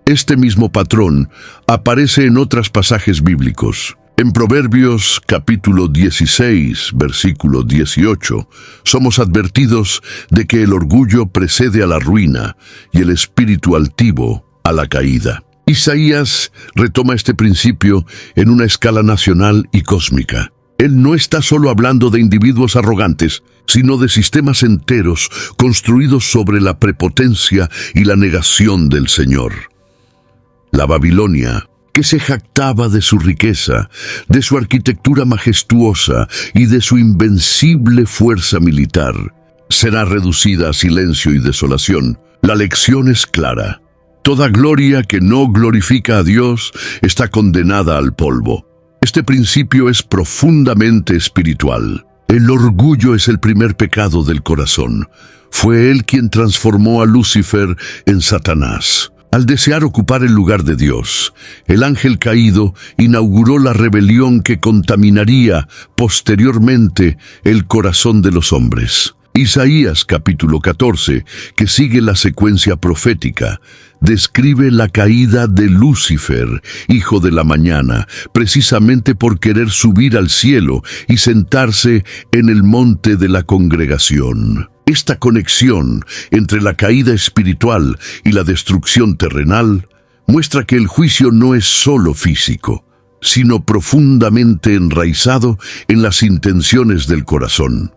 Este mismo patrón aparece en otros pasajes bíblicos. En Proverbios capítulo 16, versículo 18, somos advertidos de que el orgullo precede a la ruina y el espíritu altivo a la caída. Isaías retoma este principio en una escala nacional y cósmica. Él no está solo hablando de individuos arrogantes, sino de sistemas enteros construidos sobre la prepotencia y la negación del Señor. La Babilonia, que se jactaba de su riqueza, de su arquitectura majestuosa y de su invencible fuerza militar, será reducida a silencio y desolación. La lección es clara. Toda gloria que no glorifica a Dios está condenada al polvo. Este principio es profundamente espiritual. El orgullo es el primer pecado del corazón. Fue él quien transformó a Lucifer en Satanás. Al desear ocupar el lugar de Dios, el ángel caído inauguró la rebelión que contaminaría posteriormente el corazón de los hombres. Isaías capítulo 14, que sigue la secuencia profética, describe la caída de Lucifer, hijo de la mañana, precisamente por querer subir al cielo y sentarse en el monte de la congregación. Esta conexión entre la caída espiritual y la destrucción terrenal muestra que el juicio no es solo físico, sino profundamente enraizado en las intenciones del corazón.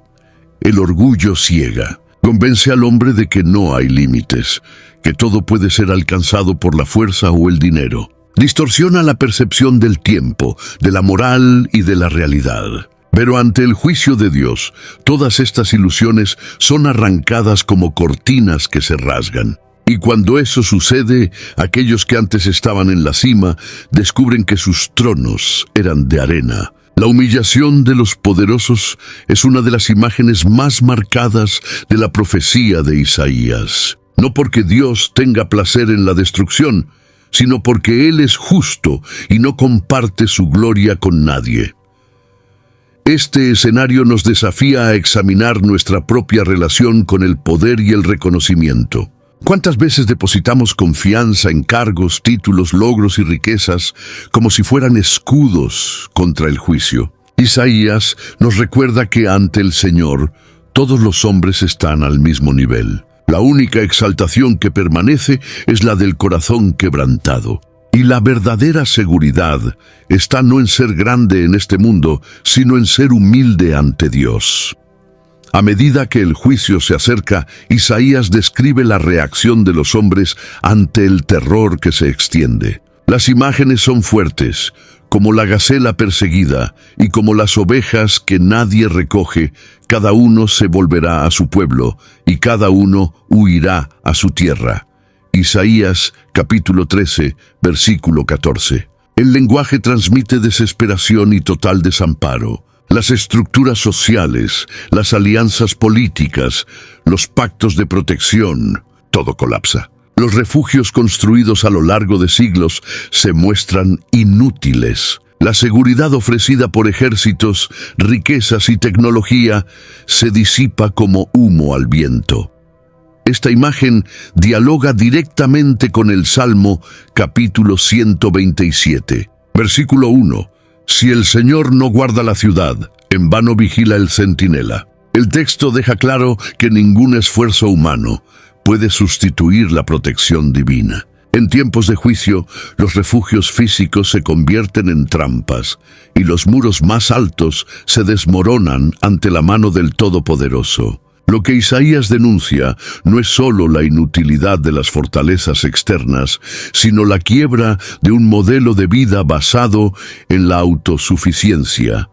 El orgullo ciega, convence al hombre de que no hay límites, que todo puede ser alcanzado por la fuerza o el dinero. Distorsiona la percepción del tiempo, de la moral y de la realidad. Pero ante el juicio de Dios, todas estas ilusiones son arrancadas como cortinas que se rasgan. Y cuando eso sucede, aquellos que antes estaban en la cima descubren que sus tronos eran de arena. La humillación de los poderosos es una de las imágenes más marcadas de la profecía de Isaías. No porque Dios tenga placer en la destrucción, sino porque Él es justo y no comparte su gloria con nadie. Este escenario nos desafía a examinar nuestra propia relación con el poder y el reconocimiento. ¿Cuántas veces depositamos confianza en cargos, títulos, logros y riquezas como si fueran escudos contra el juicio? Isaías nos recuerda que ante el Señor todos los hombres están al mismo nivel. La única exaltación que permanece es la del corazón quebrantado. Y la verdadera seguridad está no en ser grande en este mundo, sino en ser humilde ante Dios. A medida que el juicio se acerca, Isaías describe la reacción de los hombres ante el terror que se extiende. Las imágenes son fuertes, como la gacela perseguida y como las ovejas que nadie recoge. Cada uno se volverá a su pueblo y cada uno huirá a su tierra. Isaías capítulo 13, versículo 14. El lenguaje transmite desesperación y total desamparo. Las estructuras sociales, las alianzas políticas, los pactos de protección, todo colapsa. Los refugios construidos a lo largo de siglos se muestran inútiles. La seguridad ofrecida por ejércitos, riquezas y tecnología se disipa como humo al viento. Esta imagen dialoga directamente con el Salmo capítulo 127, versículo 1. Si el Señor no guarda la ciudad, en vano vigila el centinela. El texto deja claro que ningún esfuerzo humano puede sustituir la protección divina. En tiempos de juicio, los refugios físicos se convierten en trampas y los muros más altos se desmoronan ante la mano del Todopoderoso. Lo que Isaías denuncia no es solo la inutilidad de las fortalezas externas, sino la quiebra de un modelo de vida basado en la autosuficiencia.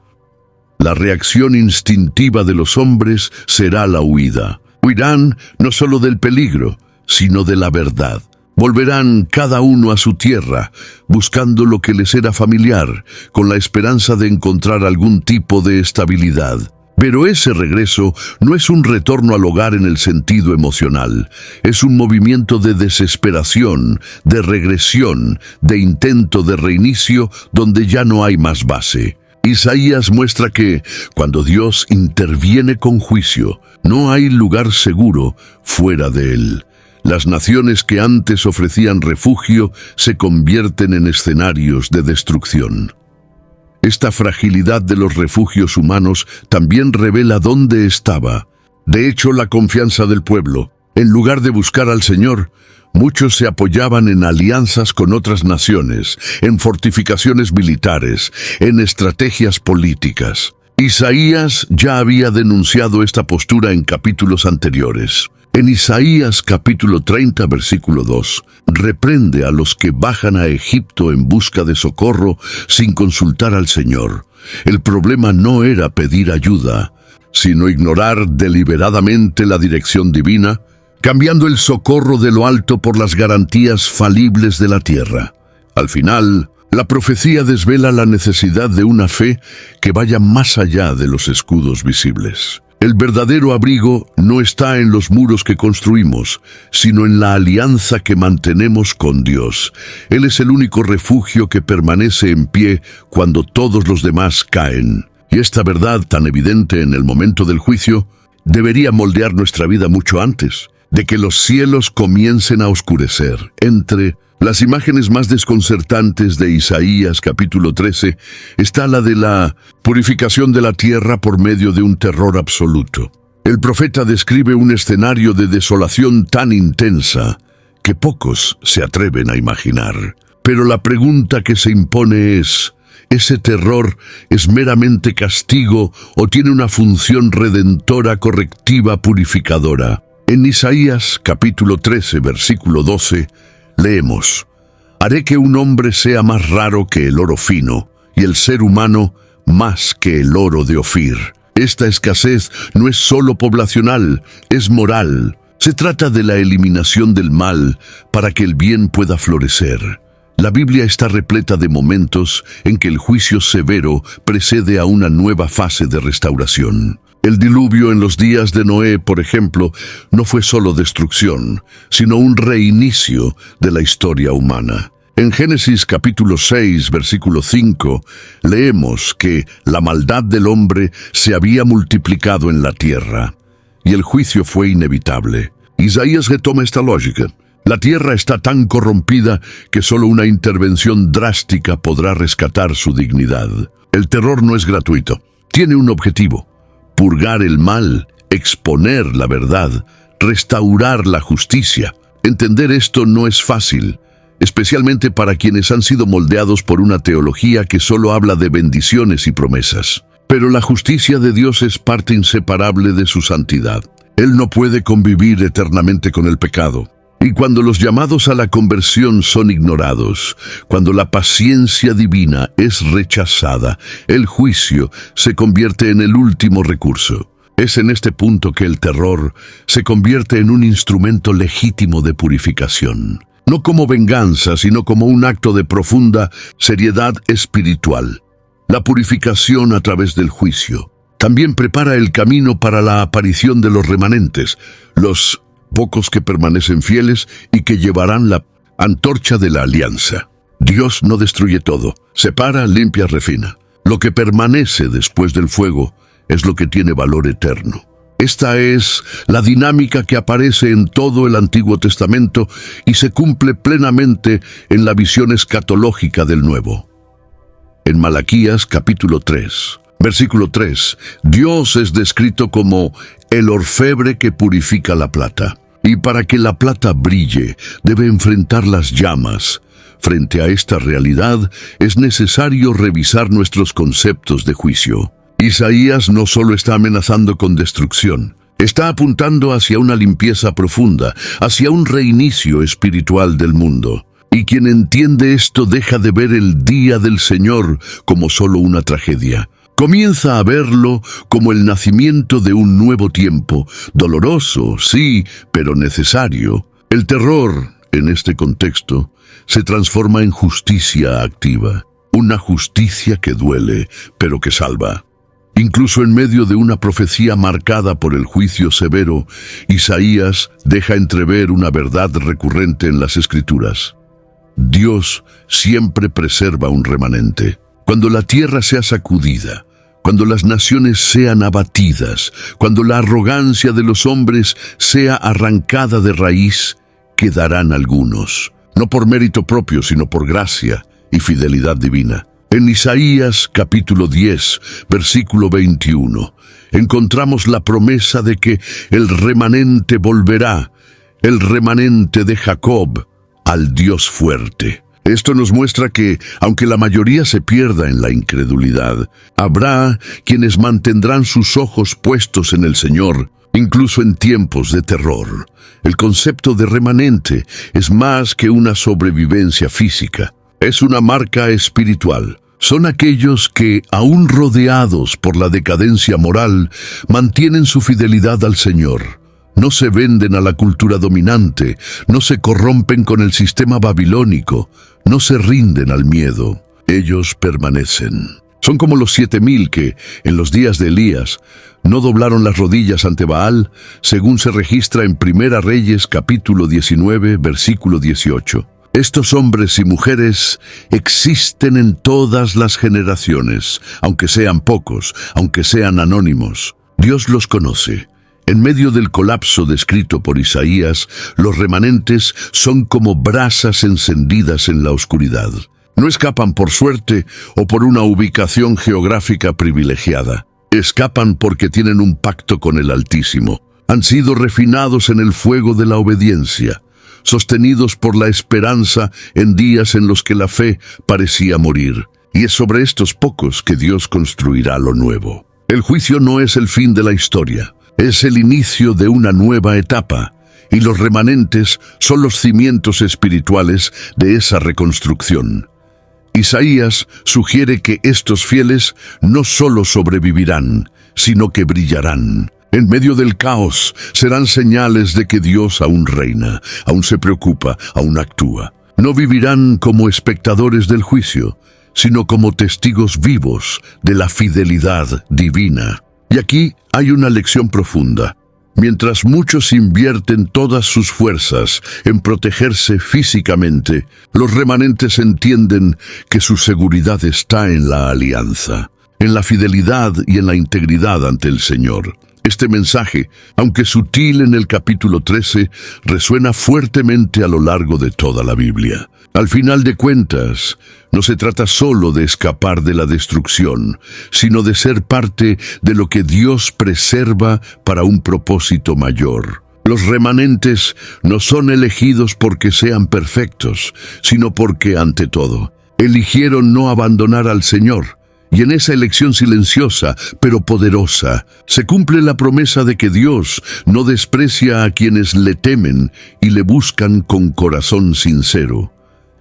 La reacción instintiva de los hombres será la huida. Huirán no solo del peligro, sino de la verdad. Volverán cada uno a su tierra, buscando lo que les era familiar, con la esperanza de encontrar algún tipo de estabilidad. Pero ese regreso no es un retorno al hogar en el sentido emocional. Es un movimiento de desesperación, de regresión, de intento de reinicio donde ya no hay más base. Isaías muestra que, cuando Dios interviene con juicio, no hay lugar seguro fuera de él. Las naciones que antes ofrecían refugio se convierten en escenarios de destrucción. Esta fragilidad de los refugios humanos también revela dónde estaba, de hecho, la confianza del pueblo. En lugar de buscar al Señor, muchos se apoyaban en alianzas con otras naciones, en fortificaciones militares, en estrategias políticas. Isaías ya había denunciado esta postura en capítulos anteriores. En Isaías capítulo 30, versículo 2, reprende a los que bajan a Egipto en busca de socorro sin consultar al Señor. El problema no era pedir ayuda, sino ignorar deliberadamente la dirección divina, cambiando el socorro de lo alto por las garantías falibles de la tierra. Al final, la profecía desvela la necesidad de una fe que vaya más allá de los escudos visibles. El verdadero abrigo no está en los muros que construimos, sino en la alianza que mantenemos con Dios. Él es el único refugio que permanece en pie cuando todos los demás caen. Y esta verdad tan evidente en el momento del juicio debería moldear nuestra vida mucho antes de que los cielos comiencen a oscurecer. Entre las imágenes más desconcertantes de Isaías capítulo 13 está la de la purificación de la tierra por medio de un terror absoluto. El profeta describe un escenario de desolación tan intensa que pocos se atreven a imaginar. Pero la pregunta que se impone es: ¿ese terror es meramente castigo o tiene una función redentora, correctiva, purificadora? En Isaías capítulo 13, versículo 12, leemos: «Haré que un hombre sea más raro que el oro fino, y el ser humano más que el oro de Ofir». Esta escasez no es solo poblacional, es moral. Se trata de la eliminación del mal para que el bien pueda florecer. La Biblia está repleta de momentos en que el juicio severo precede a una nueva fase de restauración. El diluvio en los días de Noé, por ejemplo, no fue solo destrucción, sino un reinicio de la historia humana. En Génesis capítulo 6, versículo 5, leemos que la maldad del hombre se había multiplicado en la tierra, y el juicio fue inevitable. Isaías retoma esta lógica. La tierra está tan corrompida que solo una intervención drástica podrá rescatar su dignidad. El terror no es gratuito, tiene un objetivo: purgar el mal, exponer la verdad, restaurar la justicia. Entender esto no es fácil, especialmente para quienes han sido moldeados por una teología que solo habla de bendiciones y promesas. Pero la justicia de Dios es parte inseparable de su santidad. Él no puede convivir eternamente con el pecado. Y cuando los llamados a la conversión son ignorados, cuando la paciencia divina es rechazada, el juicio se convierte en el último recurso. Es en este punto que el terror se convierte en un instrumento legítimo de purificación. No como venganza, sino como un acto de profunda seriedad espiritual. La purificación a través del juicio también prepara el camino para la aparición de los remanentes, los pocos que permanecen fieles y que llevarán la antorcha de la alianza. Dios no destruye todo, separa, limpia, refina. Lo que permanece después del fuego es lo que tiene valor eterno. Esta es la dinámica que aparece en todo el Antiguo Testamento y se cumple plenamente en la visión escatológica del Nuevo. En Malaquías capítulo 3, versículo 3, Dios es descrito como el orfebre que purifica la plata. Y para que la plata brille, debe enfrentar las llamas. Frente a esta realidad, es necesario revisar nuestros conceptos de juicio. Isaías no solo está amenazando con destrucción, está apuntando hacia una limpieza profunda, hacia un reinicio espiritual del mundo. Y quien entiende esto deja de ver el día del Señor como solo una tragedia. Comienza a verlo como el nacimiento de un nuevo tiempo, doloroso, sí, pero necesario. El terror, en este contexto, se transforma en justicia activa, una justicia que duele, pero que salva. Incluso en medio de una profecía marcada por el juicio severo, Isaías deja entrever una verdad recurrente en las Escrituras. Dios siempre preserva un remanente. Cuando la tierra sea sacudida, cuando las naciones sean abatidas, cuando la arrogancia de los hombres sea arrancada de raíz, quedarán algunos, no por mérito propio, sino por gracia y fidelidad divina. En Isaías capítulo 10, versículo 21, encontramos la promesa de que el remanente volverá, el remanente de Jacob, al Dios fuerte. Esto nos muestra que, aunque la mayoría se pierda en la incredulidad, habrá quienes mantendrán sus ojos puestos en el Señor, incluso en tiempos de terror. El concepto de remanente es más que una sobrevivencia física, es una marca espiritual. Son aquellos que, aún rodeados por la decadencia moral, mantienen su fidelidad al Señor. No se venden a la cultura dominante, no se corrompen con el sistema babilónico, no se rinden al miedo. Ellos permanecen. Son como los 7,000 que, en los días de Elías, no doblaron las rodillas ante Baal, según se registra en Primera Reyes capítulo 19, versículo 18. Estos hombres y mujeres existen en todas las generaciones, aunque sean pocos, aunque sean anónimos. Dios los conoce. En medio del colapso descrito por Isaías, los remanentes son como brasas encendidas en la oscuridad. No escapan por suerte o por una ubicación geográfica privilegiada. Escapan porque tienen un pacto con el Altísimo. Han sido refinados en el fuego de la obediencia, sostenidos por la esperanza en días en los que la fe parecía morir. Y es sobre estos pocos que Dios construirá lo nuevo. El juicio no es el fin de la historia. Es el inicio de una nueva etapa, y los remanentes son los cimientos espirituales de esa reconstrucción. Isaías sugiere que estos fieles no solo sobrevivirán, sino que brillarán. En medio del caos serán señales de que Dios aún reina, aún se preocupa, aún actúa. No vivirán como espectadores del juicio, sino como testigos vivos de la fidelidad divina. Y aquí hay una lección profunda. Mientras muchos invierten todas sus fuerzas en protegerse físicamente, los remanentes entienden que su seguridad está en la alianza, en la fidelidad y en la integridad ante el Señor. Este mensaje, aunque sutil en el capítulo 13, resuena fuertemente a lo largo de toda la Biblia. Al final de cuentas, no se trata solo de escapar de la destrucción, sino de ser parte de lo que Dios preserva para un propósito mayor. Los remanentes no son elegidos porque sean perfectos, sino porque, ante todo, eligieron no abandonar al Señor. Y en esa elección silenciosa, pero poderosa, se cumple la promesa de que Dios no desprecia a quienes le temen y le buscan con corazón sincero.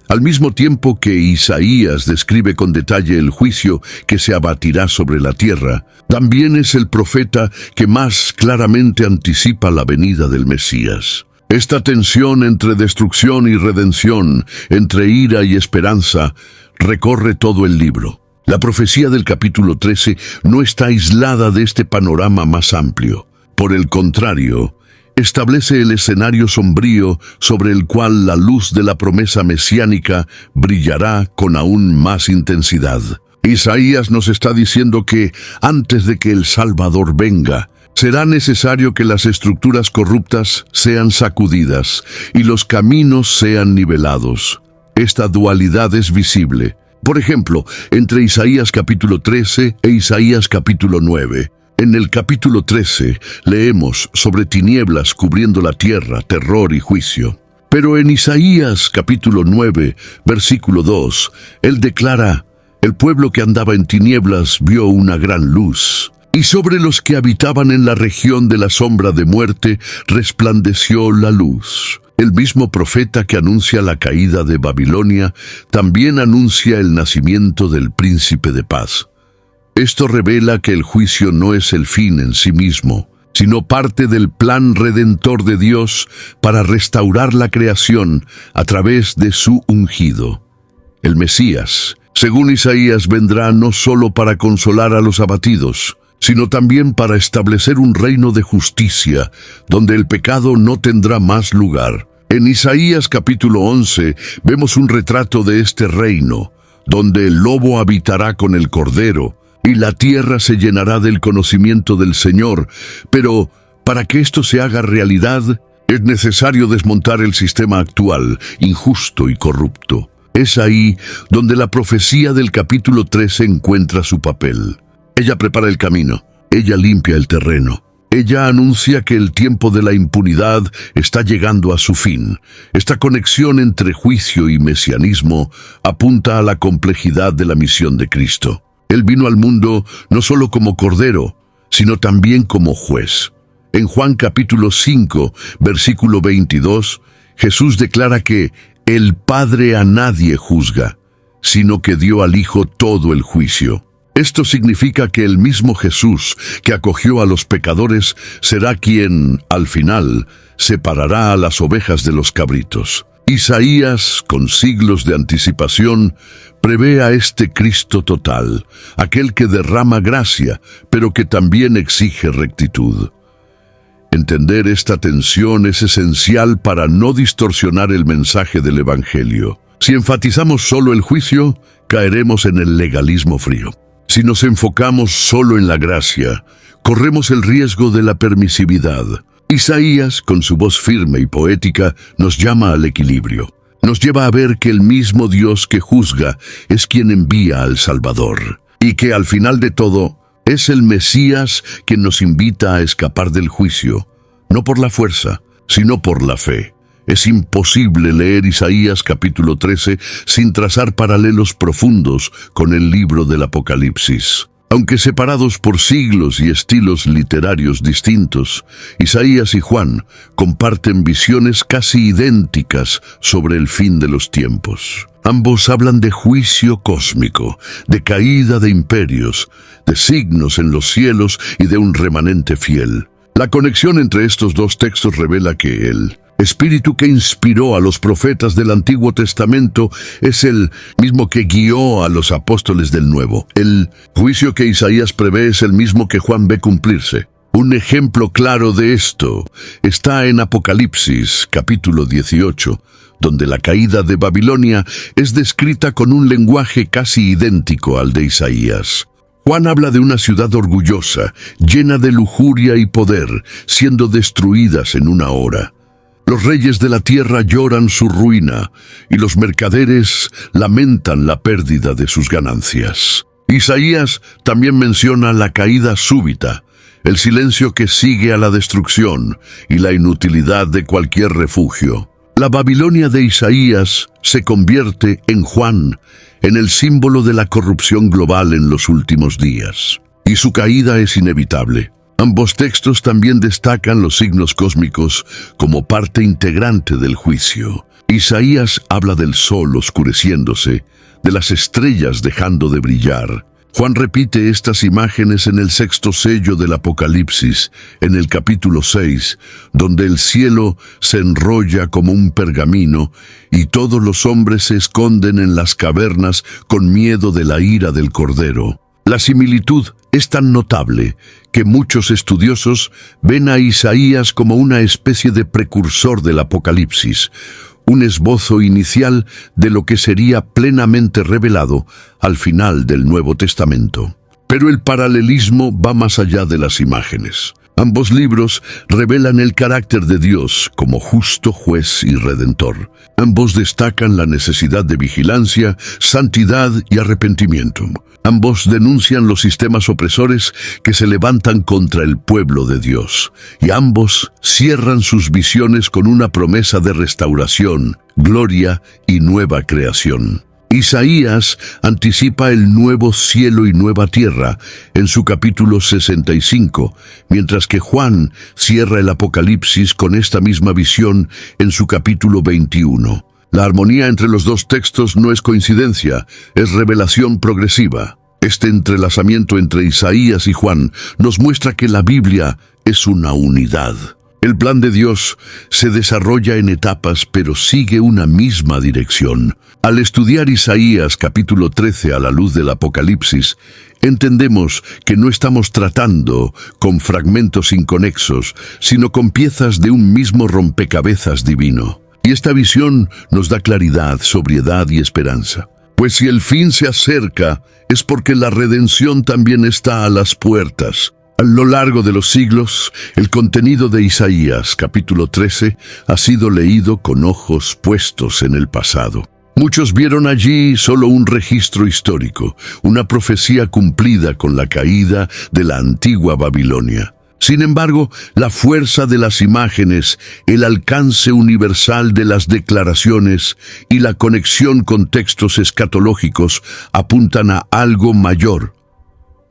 Al mismo tiempo que Isaías describe con detalle el juicio que se abatirá sobre la tierra, también es el profeta que más claramente anticipa la venida del Mesías. Esta tensión entre destrucción y redención, entre ira y esperanza, recorre todo el libro. La profecía del capítulo 13 no está aislada de este panorama más amplio. Por el contrario, establece el escenario sombrío sobre el cual la luz de la promesa mesiánica brillará con aún más intensidad. Isaías nos está diciendo que, antes de que el Salvador venga, será necesario que las estructuras corruptas sean sacudidas y los caminos sean nivelados. Esta dualidad es visible. Por ejemplo, entre Isaías capítulo 13 e Isaías capítulo 9. En el capítulo 13 leemos sobre tinieblas cubriendo la tierra, terror y juicio. Pero en Isaías capítulo 9, versículo 2, él declara: el pueblo que andaba en tinieblas vio una gran luz. Y sobre los que habitaban en la región de la sombra de muerte resplandeció la luz. El mismo profeta que anuncia la caída de Babilonia también anuncia el nacimiento del príncipe de paz. Esto revela que el juicio no es el fin en sí mismo, sino parte del plan redentor de Dios para restaurar la creación a través de su ungido. El Mesías, según Isaías, vendrá no solo para consolar a los abatidos, sino también para establecer un reino de justicia, donde el pecado no tendrá más lugar. En Isaías capítulo 11 vemos un retrato de este reino, donde el lobo habitará con el cordero, y la tierra se llenará del conocimiento del Señor. Pero, para que esto se haga realidad, es necesario desmontar el sistema actual, injusto y corrupto. Es ahí donde la profecía del capítulo 13 encuentra su papel. Ella prepara el camino, ella limpia el terreno, Ella anuncia que el tiempo de la impunidad está llegando a su fin. Esta conexión entre juicio y mesianismo apunta a la complejidad de la misión de Cristo. Él vino al mundo no solo como Cordero, sino también como juez. En Juan capítulo 5, versículo 22, Jesús declara que el Padre a nadie juzga, sino que dio al Hijo todo el juicio. Esto significa que el mismo Jesús que acogió a los pecadores será quien, al final, separará a las ovejas de los cabritos. Isaías, con siglos de anticipación, prevé a este Cristo total, aquel que derrama gracia, pero que también exige rectitud. Entender esta tensión es esencial para no distorsionar el mensaje del Evangelio. Si enfatizamos solo el juicio, caeremos en el legalismo frío. Si nos enfocamos solo en la gracia, corremos el riesgo de la permisividad. Isaías, con su voz firme y poética, nos llama al equilibrio. Nos lleva a ver que el mismo Dios que juzga es quien envía al Salvador, y que al final de todo, es el Mesías quien nos invita a escapar del juicio, no por la fuerza, sino por la fe. Es imposible leer Isaías capítulo 13 sin trazar paralelos profundos con el libro del Apocalipsis. Aunque separados por siglos y estilos literarios distintos, Isaías y Juan comparten visiones casi idénticas sobre el fin de los tiempos. Ambos hablan de juicio cósmico, de caída de imperios, de signos en los cielos y de un remanente fiel. La conexión entre estos dos textos revela que el Espíritu que inspiró a los profetas del Antiguo Testamento es el mismo que guió a los apóstoles del Nuevo. El juicio que Isaías prevé es el mismo que Juan ve cumplirse. Un ejemplo claro de esto está en Apocalipsis, capítulo 18, donde la caída de Babilonia es descrita con un lenguaje casi idéntico al de Isaías. Juan habla de una ciudad orgullosa, llena de lujuria y poder, siendo destruidas en una hora. Los reyes de la tierra lloran su ruina, y los mercaderes lamentan la pérdida de sus ganancias. Isaías también menciona la caída súbita, el silencio que sigue a la destrucción y la inutilidad de cualquier refugio. La Babilonia de Isaías se convierte en Juan en el símbolo de la corrupción global en los últimos días, y su caída es inevitable. Ambos textos también destacan los signos cósmicos como parte integrante del juicio. Isaías habla del sol oscureciéndose, de las estrellas dejando de brillar. Juan repite estas imágenes en el sexto sello del Apocalipsis, en el capítulo 6, donde el cielo se enrolla como un pergamino y todos los hombres se esconden en las cavernas con miedo de la ira del Cordero. La similitud es tan notable que muchos estudiosos ven a Isaías como una especie de precursor del Apocalipsis, un esbozo inicial de lo que sería plenamente revelado al final del Nuevo Testamento. Pero el paralelismo va más allá de las imágenes. Ambos libros revelan el carácter de Dios como justo juez y redentor. Ambos destacan la necesidad de vigilancia, santidad y arrepentimiento. Ambos denuncian los sistemas opresores que se levantan contra el pueblo de Dios. Y ambos cierran sus visiones con una promesa de restauración, gloria y nueva creación. Isaías anticipa el nuevo cielo y nueva tierra en su capítulo 65, mientras que Juan cierra el Apocalipsis con esta misma visión en su capítulo 21. La armonía entre los dos textos no es coincidencia, es revelación progresiva. Este entrelazamiento entre Isaías y Juan nos muestra que la Biblia es una unidad. El plan de Dios se desarrolla en etapas, pero sigue una misma dirección. Al estudiar Isaías capítulo 13 a la luz del Apocalipsis, entendemos que no estamos tratando con fragmentos inconexos, sino con piezas de un mismo rompecabezas divino. Y esta visión nos da claridad, sobriedad y esperanza. Pues si el fin se acerca, es porque la redención también está a las puertas. A lo largo de los siglos, el contenido de Isaías, capítulo 13, ha sido leído con ojos puestos en el pasado. Muchos vieron allí solo un registro histórico, una profecía cumplida con la caída de la antigua Babilonia. Sin embargo, la fuerza de las imágenes, el alcance universal de las declaraciones y la conexión con textos escatológicos apuntan a algo mayor,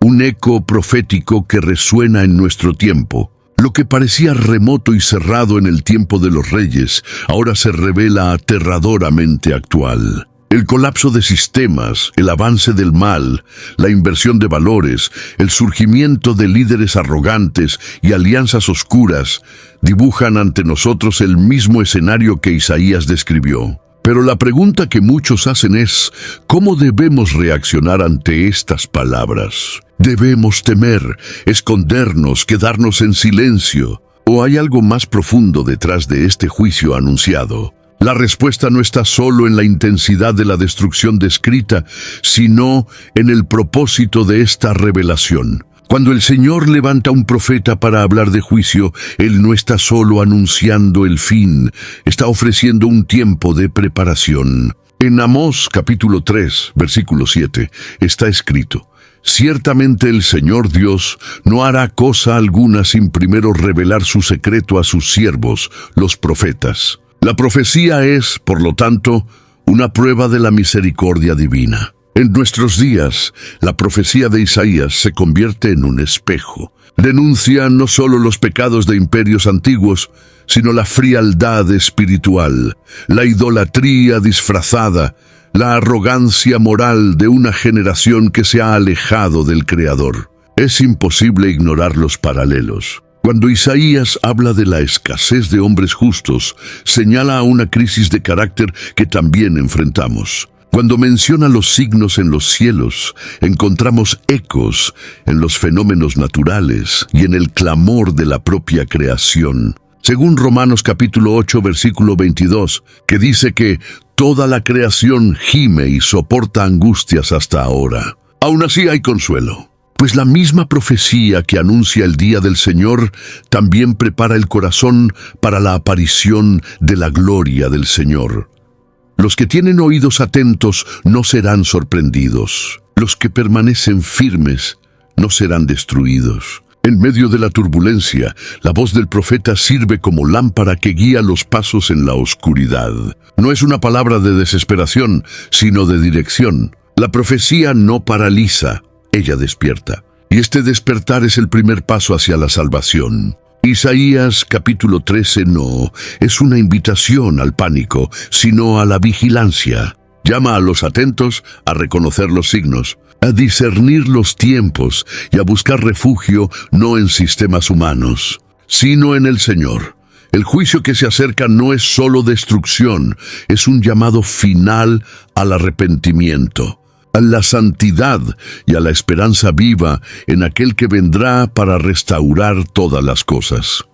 un eco profético que resuena en nuestro tiempo. Lo que parecía remoto y cerrado en el tiempo de los reyes, ahora se revela aterradoramente actual. El colapso de sistemas, el avance del mal, la inversión de valores, el surgimiento de líderes arrogantes y alianzas oscuras dibujan ante nosotros el mismo escenario que Isaías describió. Pero la pregunta que muchos hacen es, ¿cómo debemos reaccionar ante estas palabras? ¿Debemos temer, escondernos, quedarnos en silencio? ¿O hay algo más profundo detrás de este juicio anunciado? La respuesta no está solo en la intensidad de la destrucción descrita, sino en el propósito de esta revelación. Cuando el Señor levanta un profeta para hablar de juicio, Él no está solo anunciando el fin, está ofreciendo un tiempo de preparación. En Amós capítulo 3, versículo 7, está escrito: «Ciertamente el Señor Dios no hará cosa alguna sin primero revelar su secreto a sus siervos, los profetas». La profecía es, por lo tanto, una prueba de la misericordia divina. En nuestros días, la profecía de Isaías se convierte en un espejo. Denuncia no solo los pecados de imperios antiguos, sino la frialdad espiritual, la idolatría disfrazada, la arrogancia moral de una generación que se ha alejado del Creador. Es imposible ignorar los paralelos. Cuando Isaías habla de la escasez de hombres justos, señala a una crisis de carácter que también enfrentamos. Cuando menciona los signos en los cielos, encontramos ecos en los fenómenos naturales y en el clamor de la propia creación. Según Romanos capítulo 8, versículo 22, que dice que toda la creación gime y soporta angustias hasta ahora. Aún así hay consuelo. Pues la misma profecía que anuncia el día del Señor también prepara el corazón para la aparición de la gloria del Señor. Los que tienen oídos atentos no serán sorprendidos. Los que permanecen firmes no serán destruidos. En medio de la turbulencia, la voz del profeta sirve como lámpara que guía los pasos en la oscuridad. No es una palabra de desesperación, sino de dirección. La profecía no paraliza. Ella despierta, y este despertar es el primer paso hacia la salvación. Isaías capítulo 13 no es una invitación al pánico, sino a la vigilancia. Llama a los atentos a reconocer los signos, a discernir los tiempos y a buscar refugio no en sistemas humanos, sino en el Señor. El juicio que se acerca no es solo destrucción, es un llamado final al arrepentimiento, a la santidad y a la esperanza viva en aquel que vendrá para restaurar todas las cosas.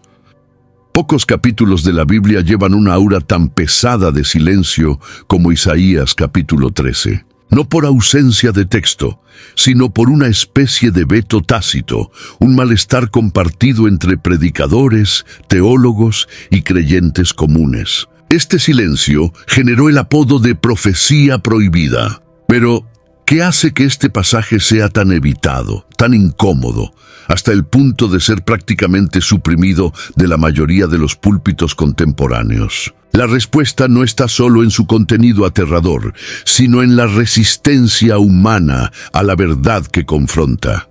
Pocos capítulos de la Biblia llevan una aura tan pesada de silencio como Isaías capítulo 13. No por ausencia de texto, sino por una especie de veto tácito, un malestar compartido entre predicadores, teólogos y creyentes comunes. Este silencio generó el apodo de profecía prohibida. Pero ¿qué hace que este pasaje sea tan evitado, tan incómodo, hasta el punto de ser prácticamente suprimido de la mayoría de los púlpitos contemporáneos? La respuesta no está solo en su contenido aterrador, sino en la resistencia humana a la verdad que confronta.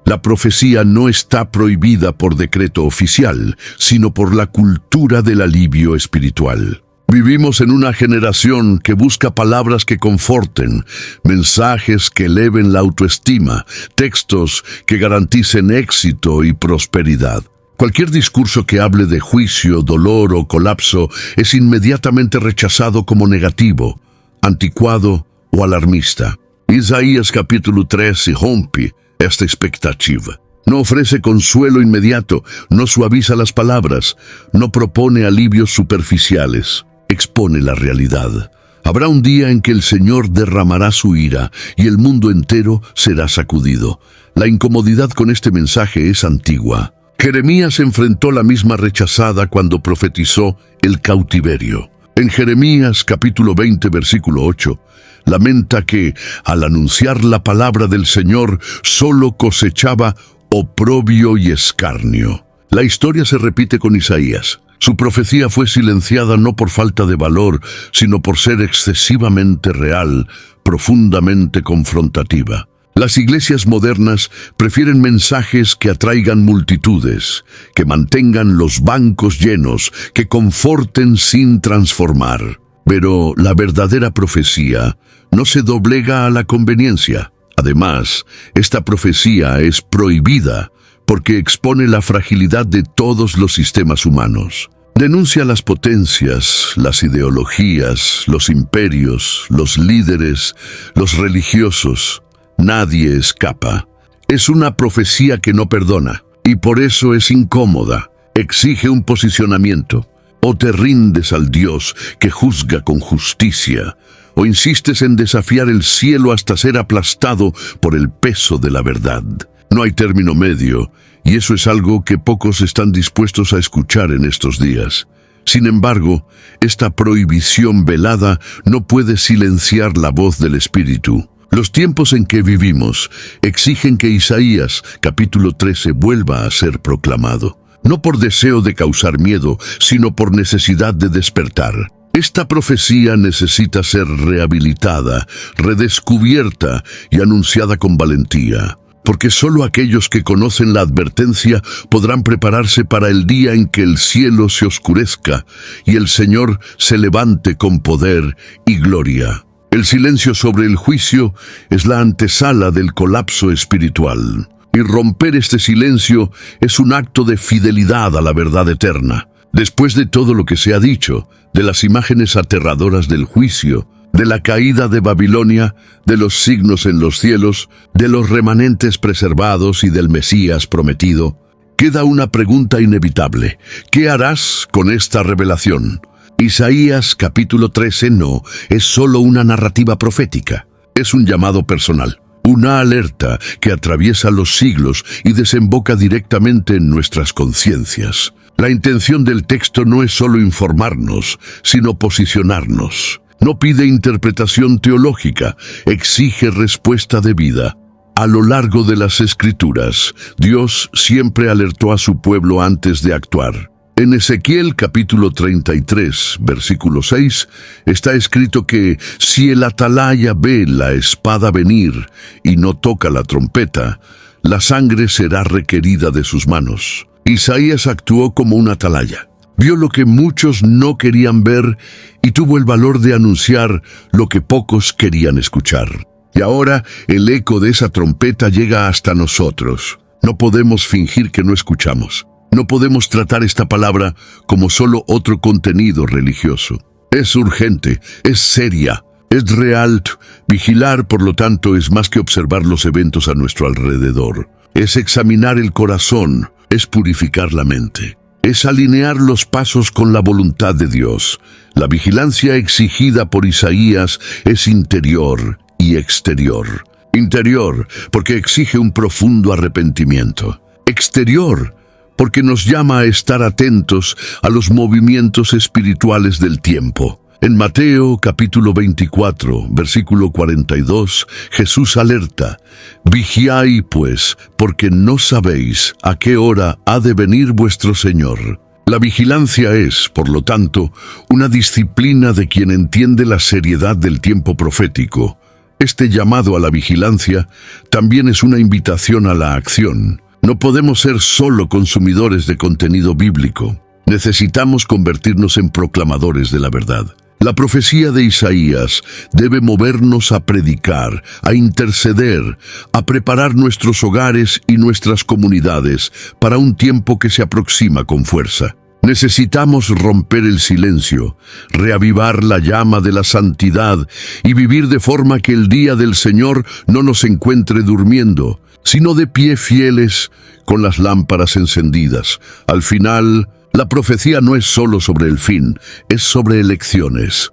La profecía no está prohibida por decreto oficial, sino por la cultura del alivio espiritual. Vivimos en una generación que busca palabras que conforten, mensajes que eleven la autoestima, textos que garanticen éxito y prosperidad. Cualquier discurso que hable de juicio, dolor o colapso es inmediatamente rechazado como negativo, anticuado o alarmista. Isaías capítulo 13 rompe esta expectativa. No ofrece consuelo inmediato, no suaviza las palabras, no propone alivios superficiales. Expone la realidad. Habrá un día en que el Señor derramará su ira y el mundo entero será sacudido. La incomodidad con este mensaje es antigua. Jeremías enfrentó la misma rechazada cuando profetizó el cautiverio. En Jeremías capítulo 20 versículo 8, lamenta que, al anunciar la palabra del Señor, solo cosechaba oprobio y escarnio. La historia se repite con Isaías. Su profecía fue silenciada no por falta de valor, sino por ser excesivamente real, profundamente confrontativa. Las iglesias modernas prefieren mensajes que atraigan multitudes, que mantengan los bancos llenos, que conforten sin transformar. Pero la verdadera profecía no se doblega a la conveniencia. Además, esta profecía es prohibida porque expone la fragilidad de todos los sistemas humanos. Denuncia las potencias, las ideologías, los imperios, los líderes, los religiosos. Nadie escapa. Es una profecía que no perdona, y por eso es incómoda. Exige un posicionamiento. O te rindes al Dios que juzga con justicia, o insistes en desafiar el cielo hasta ser aplastado por el peso de la verdad. No hay término medio, y eso es algo que pocos están dispuestos a escuchar en estos días. Sin embargo, esta prohibición velada no puede silenciar la voz del Espíritu. Los tiempos en que vivimos exigen que Isaías, capítulo 13, vuelva a ser proclamado. No por deseo de causar miedo, sino por necesidad de despertar. Esta profecía necesita ser rehabilitada, redescubierta y anunciada con valentía. Porque solo aquellos que conocen la advertencia podrán prepararse para el día en que el cielo se oscurezca y el Señor se levante con poder y gloria. El silencio sobre el juicio es la antesala del colapso espiritual. Y romper este silencio es un acto de fidelidad a la verdad eterna. Después de todo lo que se ha dicho, de las imágenes aterradoras del juicio, de la caída de Babilonia, de los signos en los cielos, de los remanentes preservados y del Mesías prometido, queda una pregunta inevitable. ¿Qué harás con esta revelación? Isaías capítulo 13 no es solo una narrativa profética, es un llamado personal, una alerta que atraviesa los siglos y desemboca directamente en nuestras conciencias. La intención del texto no es solo informarnos, sino posicionarnos. No pide interpretación teológica, exige respuesta de vida. A lo largo de las Escrituras, Dios siempre alertó a su pueblo antes de actuar. En Ezequiel capítulo 33, versículo 6, está escrito que si el atalaya ve la espada venir y no toca la trompeta, la sangre será requerida de sus manos. Isaías actuó como un atalaya. Vio lo que muchos no querían ver y tuvo el valor de anunciar lo que pocos querían escuchar. Y ahora el eco de esa trompeta llega hasta nosotros. No podemos fingir que no escuchamos. No podemos tratar esta palabra como solo otro contenido religioso. Es urgente, es seria, es real. Vigilar, por lo tanto, es más que observar los eventos a nuestro alrededor. Es examinar el corazón, es purificar la mente. Es alinear los pasos con la voluntad de Dios. La vigilancia exigida por Isaías es interior y exterior. Interior, porque exige un profundo arrepentimiento. Exterior, porque nos llama a estar atentos a los movimientos espirituales del tiempo. En Mateo capítulo 24, versículo 42, Jesús alerta: «Vigiai pues, porque no sabéis a qué hora ha de venir vuestro Señor». La vigilancia es, por lo tanto, una disciplina de quien entiende la seriedad del tiempo profético. Este llamado a la vigilancia también es una invitación a la acción. No podemos ser solo consumidores de contenido bíblico. Necesitamos convertirnos en proclamadores de la verdad. La profecía de Isaías debe movernos a predicar, a interceder, a preparar nuestros hogares y nuestras comunidades para un tiempo que se aproxima con fuerza. Necesitamos romper el silencio, reavivar la llama de la santidad y vivir de forma que el día del Señor no nos encuentre durmiendo, sino de pie fieles con las lámparas encendidas. Al final, la profecía no es solo sobre el fin, es sobre elecciones.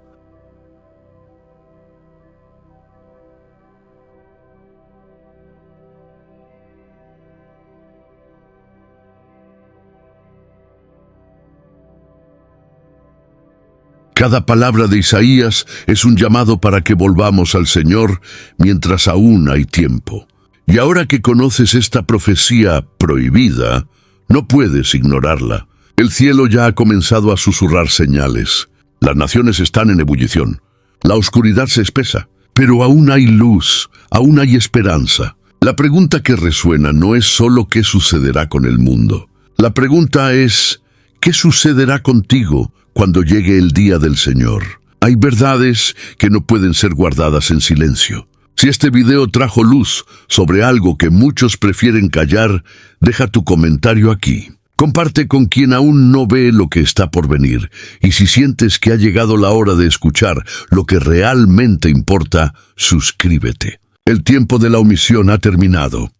Cada palabra de Isaías es un llamado para que volvamos al Señor mientras aún hay tiempo. Y ahora que conoces esta profecía prohibida, no puedes ignorarla. El cielo ya ha comenzado a susurrar señales. Las naciones están en ebullición. La oscuridad se espesa, pero aún hay luz, aún hay esperanza. La pregunta que resuena no es solo qué sucederá con el mundo. La pregunta es, ¿qué sucederá contigo cuando llegue el día del Señor? Hay verdades que no pueden ser guardadas en silencio. Si este video trajo luz sobre algo que muchos prefieren callar, deja tu comentario aquí. Comparte con quien aún no ve lo que está por venir. Y si sientes que ha llegado la hora de escuchar lo que realmente importa, suscríbete. El tiempo de la omisión ha terminado.